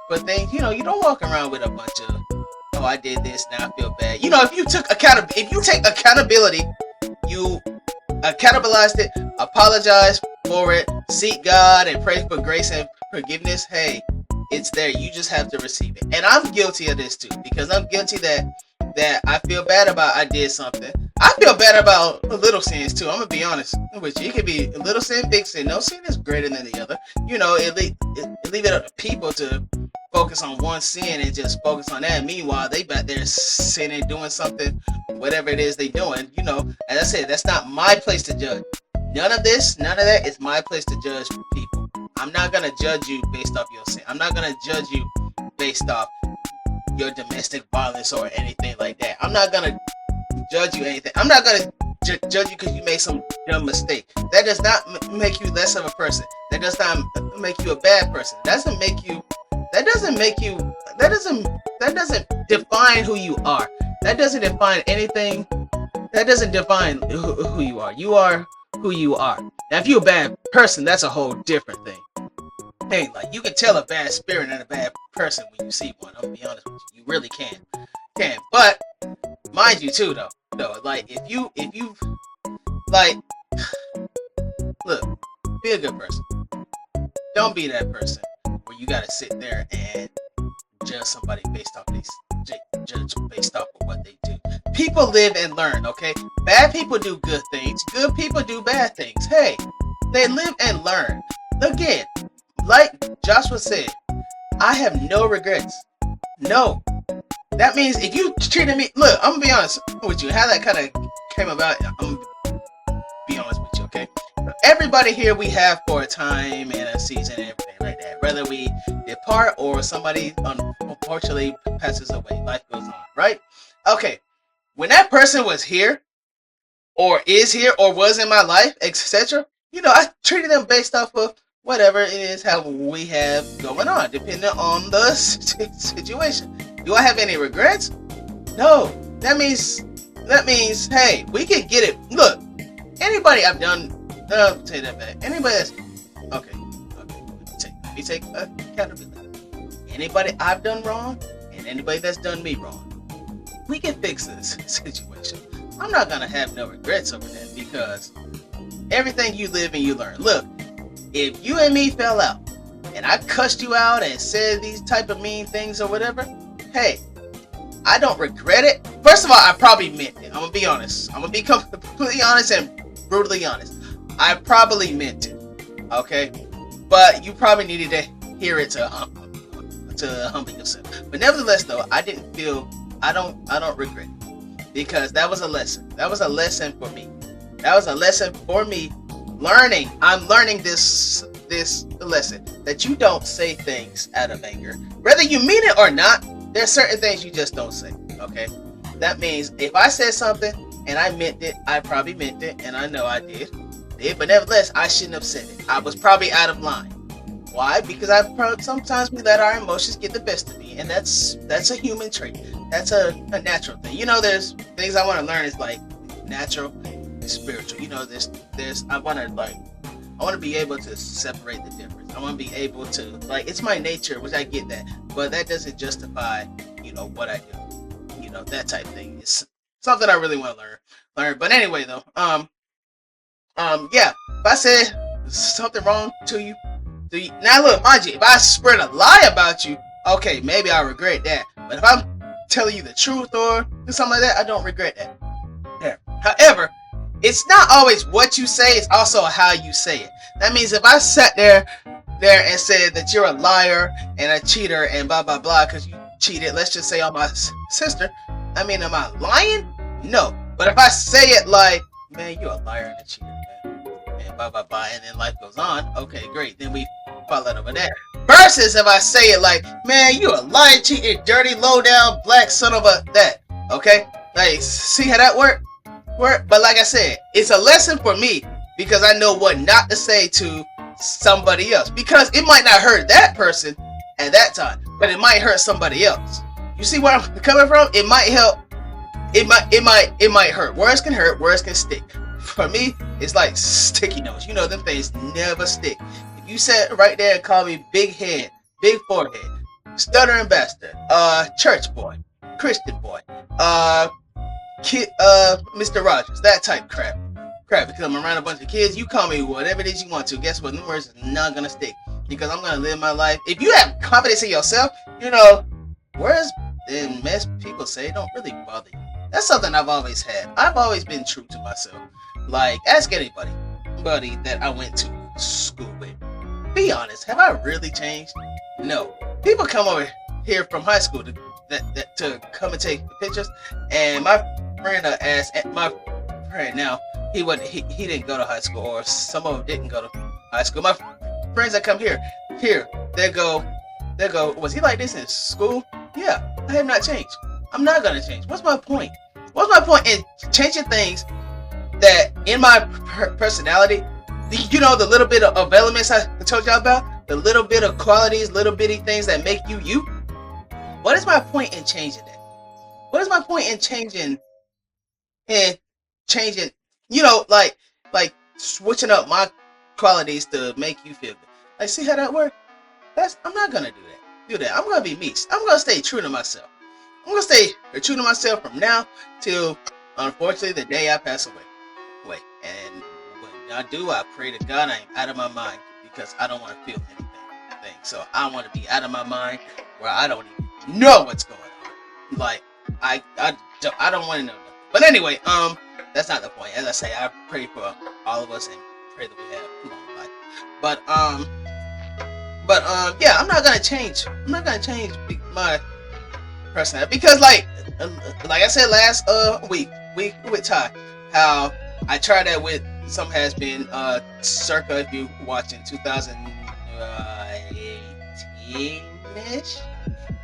for things. You know, you don't walk around with a bunch of, oh, I did this, now I feel bad. You know, if you take accountability, You cannibalized it, apologize for it, seek God and pray for grace and forgiveness. Hey, it's there. You just have to receive it. And I'm guilty of this too, because I'm guilty that I feel bad about I did something. I feel bad about little sins too. I'm gonna be honest with you. It could be a little sin, big sin. No sin is greater than the other. It leave it up to people to focus on one sin and just focus on that. Meanwhile, they back there sinning, doing something, whatever it is they doing. As I said, that's not my place to judge. None of that is my place to judge people. I'm not gonna judge you based off your sin. I'm not gonna judge you based off your domestic violence or anything like that. I'm not gonna judge you anything. I'm not gonna judge you because you made some dumb mistake. That does not make you less of a person. That does not make you a bad person. That doesn't define who you are. That doesn't define anything. That doesn't define who you are. You are who you are. Now, if you're a bad person, that's a whole different thing. Hey, like, you can tell a bad spirit and a bad person when you see one. I'm gonna be honest with you. You really can. But mind you too, though, like, if you like, look, be a good person. Don't be that person where you gotta sit there and judge somebody based off of what they do. People live and learn, okay? Bad people do good things. Good people do bad things. Hey, they live and learn. Again, like Joshua said, I have no regrets. No. That means if you treated me, look, I'm gonna be honest with you. How that kind of came about, I'm gonna be honest with you, okay? Everybody here we have for a time and a season and everything like that. Whether we depart or somebody unfortunately passes away, life goes on, right? Okay, when that person was here, or is here, or was in my life, etc., I treated them based off of whatever it is how we have going on, depending on the situation. Do I have any regrets? No. That means, hey, we can get it. Look, anybody I've done, take that back. Anybody that's, okay, let me take accountability. Anybody I've done wrong, and anybody that's done me wrong, we can fix this situation. I'm not gonna have no regrets over that, because everything you live and you learn. Look, if you and me fell out, and I cussed you out and said these type of mean things or whatever, hey, I don't regret it. First of all, I probably meant it. I'm gonna be honest. I'm gonna be completely honest and brutally honest. I probably meant it. Okay, but you probably needed to hear it to humble yourself. But nevertheless, though, I don't regret it, because that was a lesson. That was a lesson for me. That was a lesson for me. Learning. I'm learning this lesson, that you don't say things out of anger, whether you mean it or not. There's certain things you just don't say. Okay, that means if I said something and I meant it, I probably meant it, and I know I did. But nevertheless, I shouldn't have said it. I was probably out of line. Why? Because sometimes we let our emotions get the best of me, and that's a human trait. That's a natural thing. There's things I want to learn is like natural and spiritual. I want to be able to separate the difference. I want to be able to, like, it's my nature, which I get that, but that doesn't justify, what I do. That type of thing. It's something I really want to learn. But anyway, though, yeah, if I said something wrong to you, now look, mind you, if I spread a lie about you, okay, maybe I regret that. But if I'm telling you the truth or something like that, I don't regret that. Yeah. However, it's not always what you say, it's also how you say it. That means if I sat there and said that you're a liar and a cheater and blah blah blah because you cheated, let's just say on my sister, am I lying? No. But if I say it like, man, you're a liar and a cheater, man, and blah blah blah, and then life goes on, okay, great, then we follow it over there. Versus if I say it like, man, you're a lying, cheating, dirty, low down, black son of a that, okay? Like, see how that work? But like I said, it's a lesson for me, because I know what not to say to somebody else, because it might not hurt that person at that time, but it might hurt somebody else. You see where I'm coming from? It might help. It might hurt. Words can hurt. Words can stick. For me, it's like sticky notes. Them things never stick. If you sat right there and call me big head, big forehead, stuttering bastard, church boy, Christian boy, kid, Mr. Rogers, that type crap. Because I'm around a bunch of kids, you call me whatever it is you want to. Guess what? Them words is not gonna stick. Because I'm gonna live my life. If you have confidence in yourself, words and mess people say don't really bother you. That's something I've always had. I've always been true to myself. Like, ask anybody that I went to school with. Be honest, have I really changed? No. People come over here from high school to come and take pictures, and my friend asked my friend now. He didn't go to high school, or some of them didn't go to high school. My friends that come here, they go, was he like this in school? Yeah, I have not changed. I'm not gonna change. What's my point? What's my point in changing things that in my personality, the little bit of elements I told y'all about, the little bit of qualities, little bitty things that make you you? What is my point in changing that? What is my point in changing, like switching up my qualities to make you feel good? Like, see how that works? I'm not gonna do that. I'm gonna be me. I'm gonna stay true to myself. I'm gonna stay true to myself from now till, unfortunately, the day I pass away. And when I do, I pray to God I'm out of my mind, because I don't want to feel anything. So I want to be out of my mind where I don't even know what's going on. Like, I don't want to know nothing. But anyway, that's not the point. As I say, I pray for all of us and pray that we have a long life. But yeah, I'm not gonna change. I'm not gonna change my personality, because like I said last week with Ty, how I tried that with some has been circa, if you watching 2018-ish,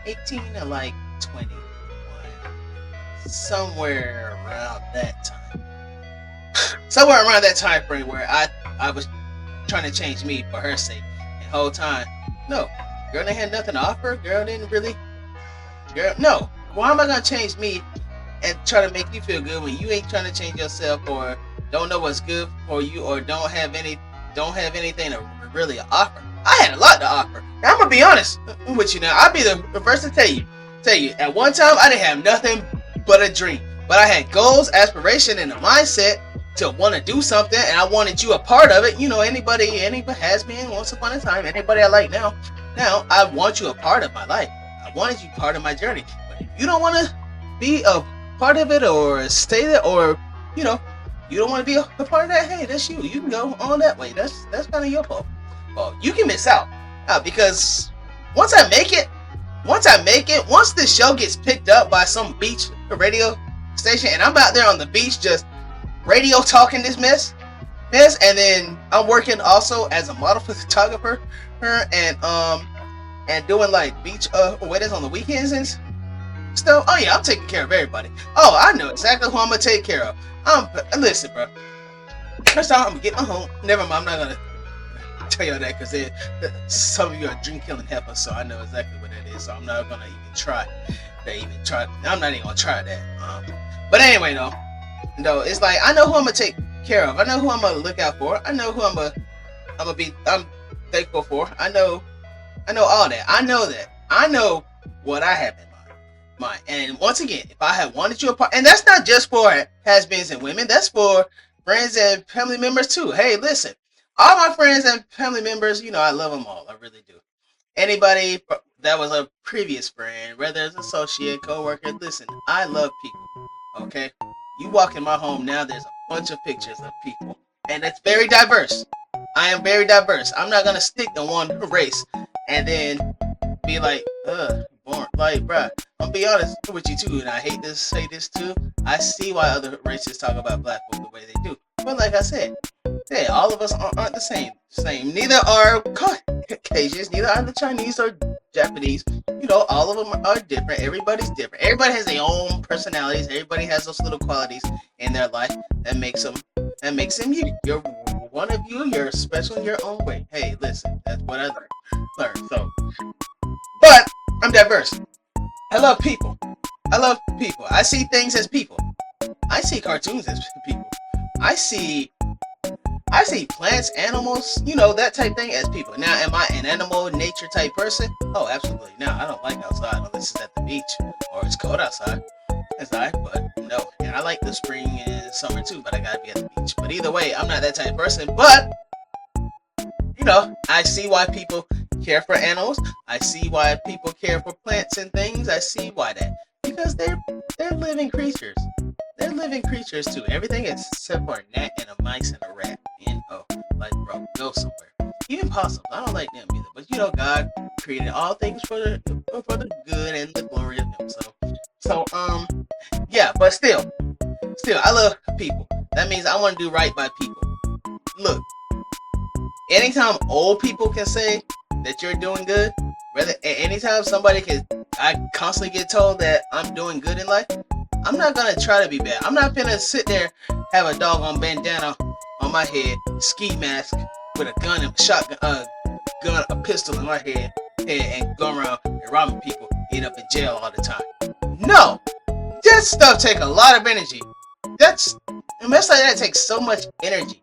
18 to like 21, somewhere around that time frame, where I was trying to change me for her sake, and the whole time, no, girl didn't have nothing to offer. No. Why am I gonna change me and try to make you feel good when you ain't trying to change yourself, or don't know what's good for you, or don't have anything to really offer? I had a lot to offer. Now, I'm gonna be honest with you. Now, I'll be the first to tell you. At one time, I didn't have nothing but a dream, but I had goals, aspiration, and a mindset to want to do something, and I wanted you a part of it. Anybody has been once upon a time. Anybody I like now I want you a part of my life. I wanted you part of my journey. But if you don't want to be a part of it, or stay there, or you don't want to be a part of that, hey, that's you. You can go on that way. That's kind of your fault. Well, you can miss out because once I make it, once the show gets picked up by some beach radio station, and I'm out there on the beach just radio talking this mess, and then I'm working also as a model photographer, and doing like beach weddings on the weekends and stuff. Oh yeah, I'm taking care of everybody. Oh, I know exactly who I'm gonna take care of. Listen, bro. First time I'm gonna get my home. Never mind, I'm not gonna tell you that, because some of you are dream killing heifers, so I know exactly what it is. So I'm not gonna even try. I'm not even gonna try that. But anyway, though. No, it's like I know who I'm gonna take care of. I know who I'm gonna look out for. I know who I'm thankful for. I know all that. I know that. I know what I have in mind. And once again, if I had wanted you apart, and that's not just for has-beens and women, that's for friends and family members too. Hey, listen, all my friends and family members, I love them all. I really do. Anybody that was a previous friend, whether it's associate, co-worker, listen, I love people. Okay? You walk in my home now, there's a bunch of pictures of people. And it's very diverse. I am very diverse. I'm not going to stick to one race and then be like, boring. Like, bruh, I'm be honest with you too, and I hate to say this too. I see why other races talk about black folk the way they do. But like I said, hey, all of us aren't the same. Neither are Caucasians, neither are the Chinese or Japanese. All of them are different. Everybody's different. Everybody has their own personalities. Everybody has those little qualities in their life that makes them you. You're one of you. You're special in your own way. Hey, listen, that's what I learned. So, but I'm diverse. I love people. I see things as people. I see cartoons as people. I see plants, animals, that type thing as people. Now, am I an animal nature type person? Oh, absolutely. Now, I don't like outside unless it's at the beach or it's cold outside. as but no. And I like the spring and summer too, but I gotta be at the beach. But either way, I'm not that type of person. But I see why people care for animals. I see why people care for plants and things. I see why that. Because they're living creatures. They're living creatures too. Everything except for a gnat and a mice and a rat. And like bro, go somewhere. Even possums. I don't like them either. But God created all things for the good and the glory of Him. So yeah. But still, I love people. That means I want to do right by people. Look, anytime old people can say that you're doing good, anytime I constantly get told that I'm doing good in life, I'm not gonna try to be bad. I'm not gonna sit there, have a doggone bandana on my head, ski mask with a gun and shotgun, a pistol in my head, and go around and robbing people, end up in jail all the time. No, that stuff takes a lot of energy. A mess like that takes so much energy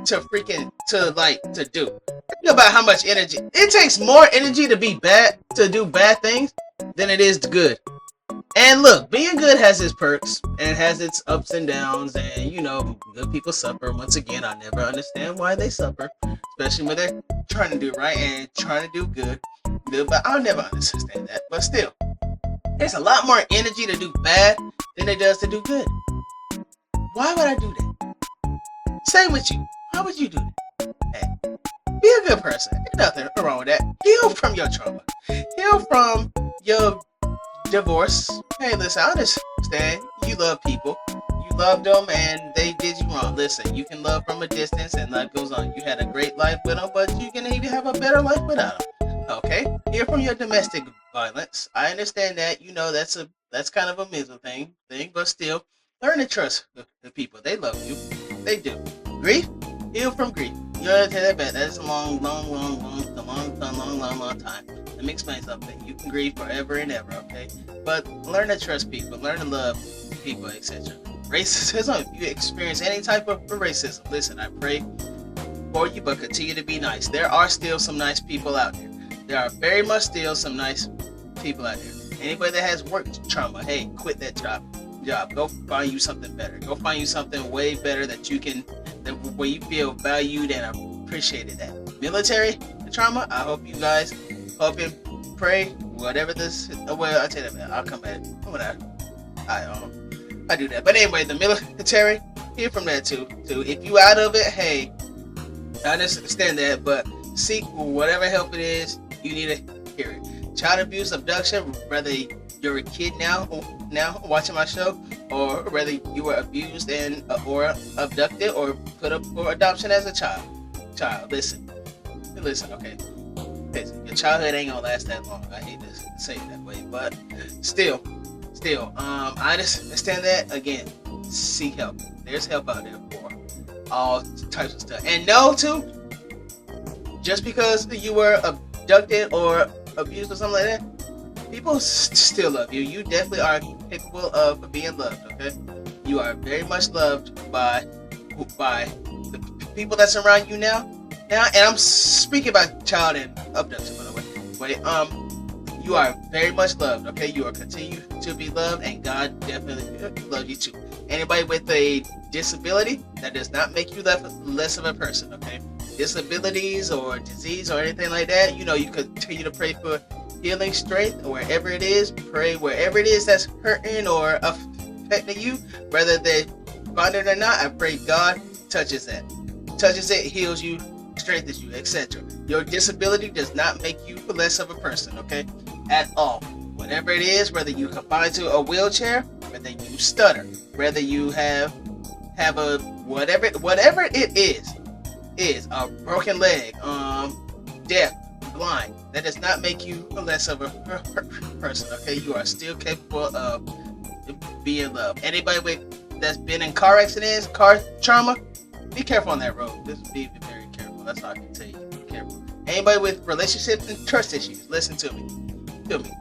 to do. Think about how much energy it takes. More energy to be bad, to do bad things, than it is good. And look, being good has its perks and has its ups and downs, and good people suffer. Once again, I never understand why they suffer, especially when they're trying to do right and trying to do good. But I'll never understand that. But still, there's a lot more energy to do bad than it does to do good. Why would I do that? Same with you. Why would you do that? Hey, be a good person. There's nothing wrong with that. Heal from your trauma. Heal from your divorce. Hey, listen, I understand. You love people. You loved them and they did you wrong. Listen, you can love from a distance and life goes on. You had a great life with them, but you can even have a better life without them. Okay? Heal from your domestic violence. I understand that. That's kind of a miserable thing, but still, learn to trust the people. They love you. They do. Grief? Heal from grief. That's a long time. Let me explain something. You can grieve forever and ever, okay? But learn to trust people. Learn to love people, etc. Racism, if you experience any type of racism, listen, I pray for you, but continue to be nice. There are still some nice people out there. There are very much still some nice people out there. Anybody that has work trauma, hey, quit that job. Go find you something better. Go find you something way better where you feel valued and appreciated. That military trauma, I hope you guys hope and pray whatever this. Well, I'll tell you that. I'll come at it when I do that. But anyway, the military, hear from that too. If you out of it, hey, I understand that, but seek whatever help it is you need to hear it. Child abuse, abduction, whether you're a kid now watching my show, or whether you were abused and or abducted or put up for adoption as a child. Listen, okay. Listen, your childhood ain't gonna last that long. I hate to say it that way, but still, I understand that. Again, seek help. There's help out there for all types of stuff. And no, too, just because you were abducted or abused or something like that, people still love you. You definitely are capable of being loved, okay? You are very much loved by the people that surround you now. And I'm speaking about child and abduction, by the way. But you are very much loved, okay? You are continue to be loved, and God definitely loves you too. Anybody with a disability, that does not make you less of a person, okay? Disabilities or disease or anything like that, you continue to pray for healing strength wherever it is. Pray wherever it is that's hurting or affecting you, whether they find it or not. I pray God touches it, heals you, strengthens you, etc. Your disability does not make you less of a person, okay? At all. Whatever it is, whether you confined to a wheelchair, whether you stutter, whether you have a whatever it is a broken leg, deaf, blind, that does not make you less of a person, okay? You are still capable of being loved. Anybody that's been in car accidents, car trauma, be careful on that road. Just be very careful. That's all I can tell you. Be careful. Anybody with relationships and trust issues, listen to me.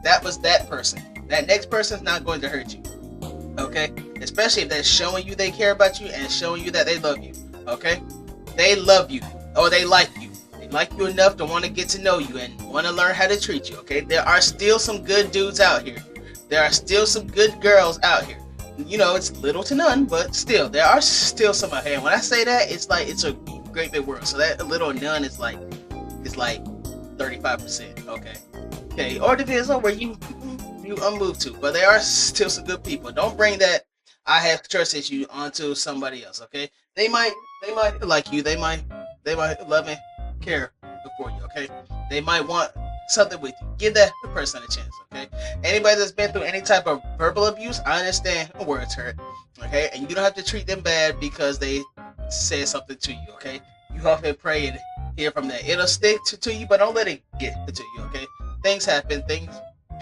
That was that person. That next person's not going to hurt you, okay? Especially if they're showing you they care about you and showing you that they love you, okay? They love you, or they like you. They like you enough to want to get to know you and want to learn how to treat you, okay? There are still some good dudes out here. there are still some good girls out here. You know, it's little to none, but still, there are still some out here. And when I say that, it's like it's a great big world. So that little none is like 35%. Okay, or depends on where you move to. But there are still some good people. Don't bring that I have trust issue onto somebody else. Okay, they might like you. They might love and care for you. Okay, they might want something with you. Give that person a chance. Okay, anybody that's been through any type of verbal abuse, I understand words hurt. Okay, and you don't have to treat them bad because they said something to you. Okay, you have to pray and hear from that. It'll stick to you, but don't let it get to you. Okay, things happen.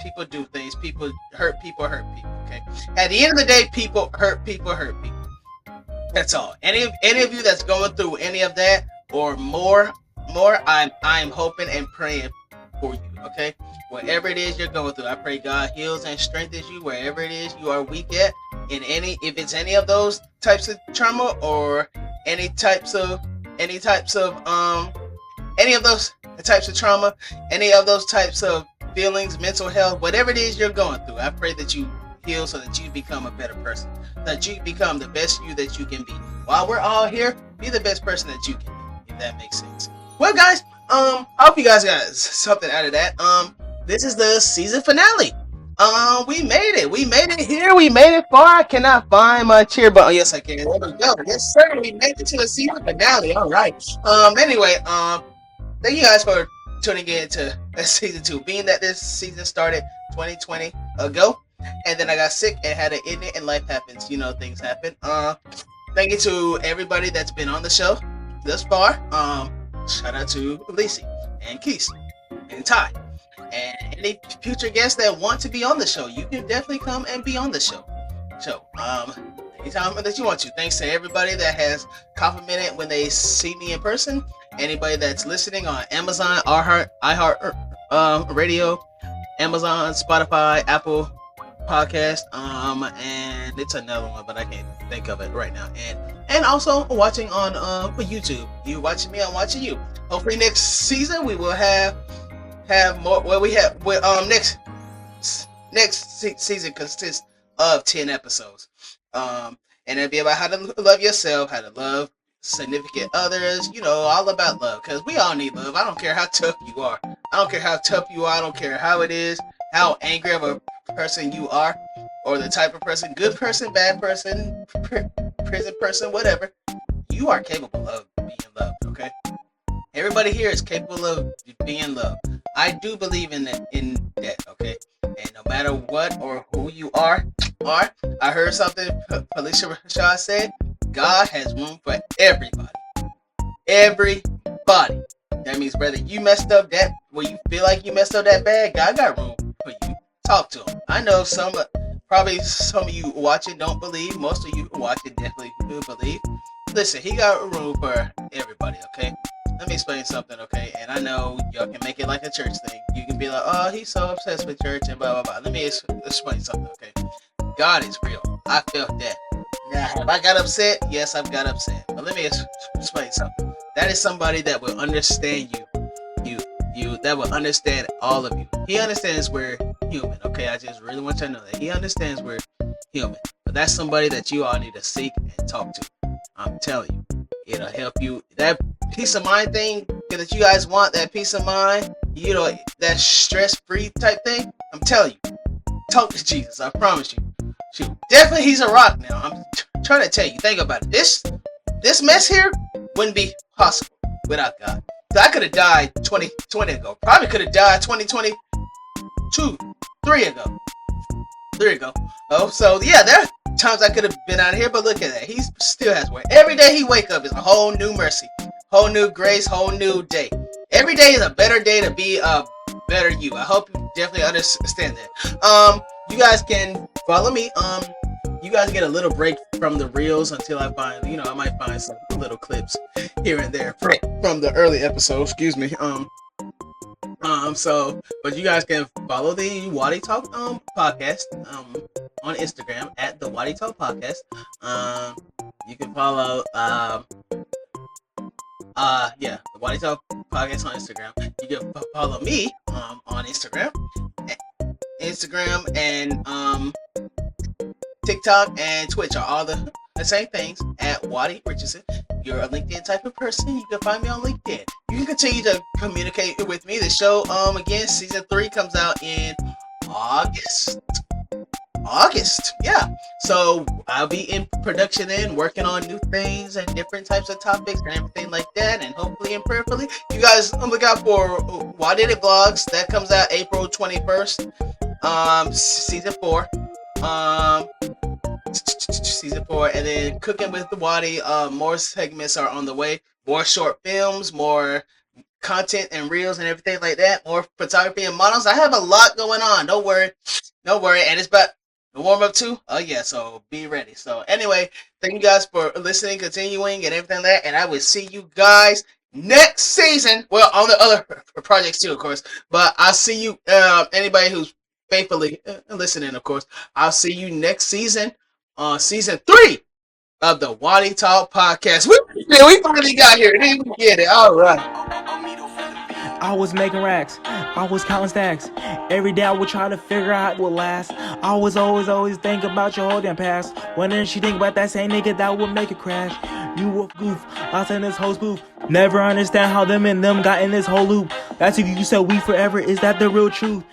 People do things. People hurt people. Okay, at the end of the day, people hurt people. That's all. Any of you that's going through any of that or more, I'm hoping and praying for you. Okay, whatever it is you're going through, I pray God heals and strengthens you wherever it is you are weak at. If it's any of those types of trauma or any of those types of feelings, mental health, whatever it is you're going through, I pray that you heal so that you become a better person, that you become the best you that you can be. While we're all here, be the best person that you can be, if that makes sense. Well, guys, I hope you guys got something out of that. This is the season finale. We made it here. We made it far. I cannot find my cheer button. Oh, yes, I can. There we go. Yes, sir. We made it to the season finale. All right. Anyway, thank you guys for tuning in to season 2. Being that this season started 2020 ago, and then I got sick and had to end it, and life happens. You know, things happen. Thank you to everybody that's been on the show thus far. Shout out to Lacey and Keith and Ty. And any future guests that want to be on the show, you can definitely come and be on the show. Anytime that you want to. Thanks to everybody that has complimented when they see me in person. Anybody that's listening on Amazon, iHeartRadio, Amazon, Spotify, Apple Podcast, and it's another one, but I can't think of it right now. And also watching on YouTube. You watching me, I'm watching you. Hopefully next season we will have more. Well, next season consists of 10 episodes. And it'll be about how to love yourself, how to love significant others, you know, all about love, because we all need love. I don't care how tough you are. I don't care how it is, how angry of a person you are, or the type of person, good person, bad person, prison person, whatever. You are capable of being loved, okay? Everybody here is capable of being loved. I do believe in that, okay? And no matter what or who you are, I heard something Felicia Rashad said, God has room for everybody. Everybody. That means whether you messed up that, where you feel like you messed up that bad, God got room for you. Talk to him. I know probably some of you watching don't believe. Most of you watching definitely do believe. Listen, he got room for everybody, okay? Let me explain something, okay? And I know y'all can make it like a church thing. You can be like, oh, he's so obsessed with church and blah, blah, blah. Let me explain something, okay? God is real. I felt that. Now, have I got upset? Yes, I've got upset. But let me explain something. That is somebody that will understand you. That will understand all of you. He understands we're human, okay? I just really want you to know that. He understands we're human. But that's somebody that you all need to seek and talk to. I'm telling you. It'll help you. That peace of mind thing that you guys want, that peace of mind, you know, that stress-free type thing, I'm telling you. Talk to Jesus. I promise you. Shoot. Definitely he's a rock now. I'm trying to tell you. Think about it. This mess here wouldn't be possible without God. I could have died 2020 ago. Probably could have died 3 ago. Oh, so yeah, there are times I could have been out of here, but look at that. He still has work. Every day he wake up is a whole new mercy, whole new grace, whole new day. Every day is a better day to be a better you. I hope you definitely understand that. You guys can follow me. You guys get a little break from the reels until I find, I might find some little clips here and there from the early episodes. Excuse me. But you guys can follow the Waddy Talk podcast on Instagram at the Waddy Talk podcast. You can follow the Waddy Talk podcast on Instagram. You can follow me on Instagram Instagram, and TikTok and Twitch are all the same things at Waddell Richardson. You're a LinkedIn type of person, you can find me on LinkedIn. You can continue to communicate with me. The show, again, season 3 comes out in August. Yeah. So I'll be in production and working on new things and different types of topics and everything like that. And hopefully and prayerfully, you guys look out for Waddidit Vlogs. That comes out April 21st. Season 4. Season 4, and then Cooking with the Waddy. More segments are on the way. More short films, more content and reels and everything like that. More photography and models. I have a lot going on. Don't worry. And it's about the warm up too. Oh yeah, so be ready. So anyway, thank you guys for listening, continuing, and everything like that. And I will see you guys next season. Well, on the other projects too, of course. But I'll see you. Anybody who's faithfully listening, of course. I'll see you next season. Season 3 of the Waddy Talk podcast. We finally got here. We get it. All right. I was making racks, I was counting stacks. Every day I would try to figure out what last. I was always think about your whole damn past. Wondering she think about that same nigga that would make it crash. You a goof, I in this whole spoof. Never understand how them and them got in this whole loop. That's if you said we forever, is that the real truth?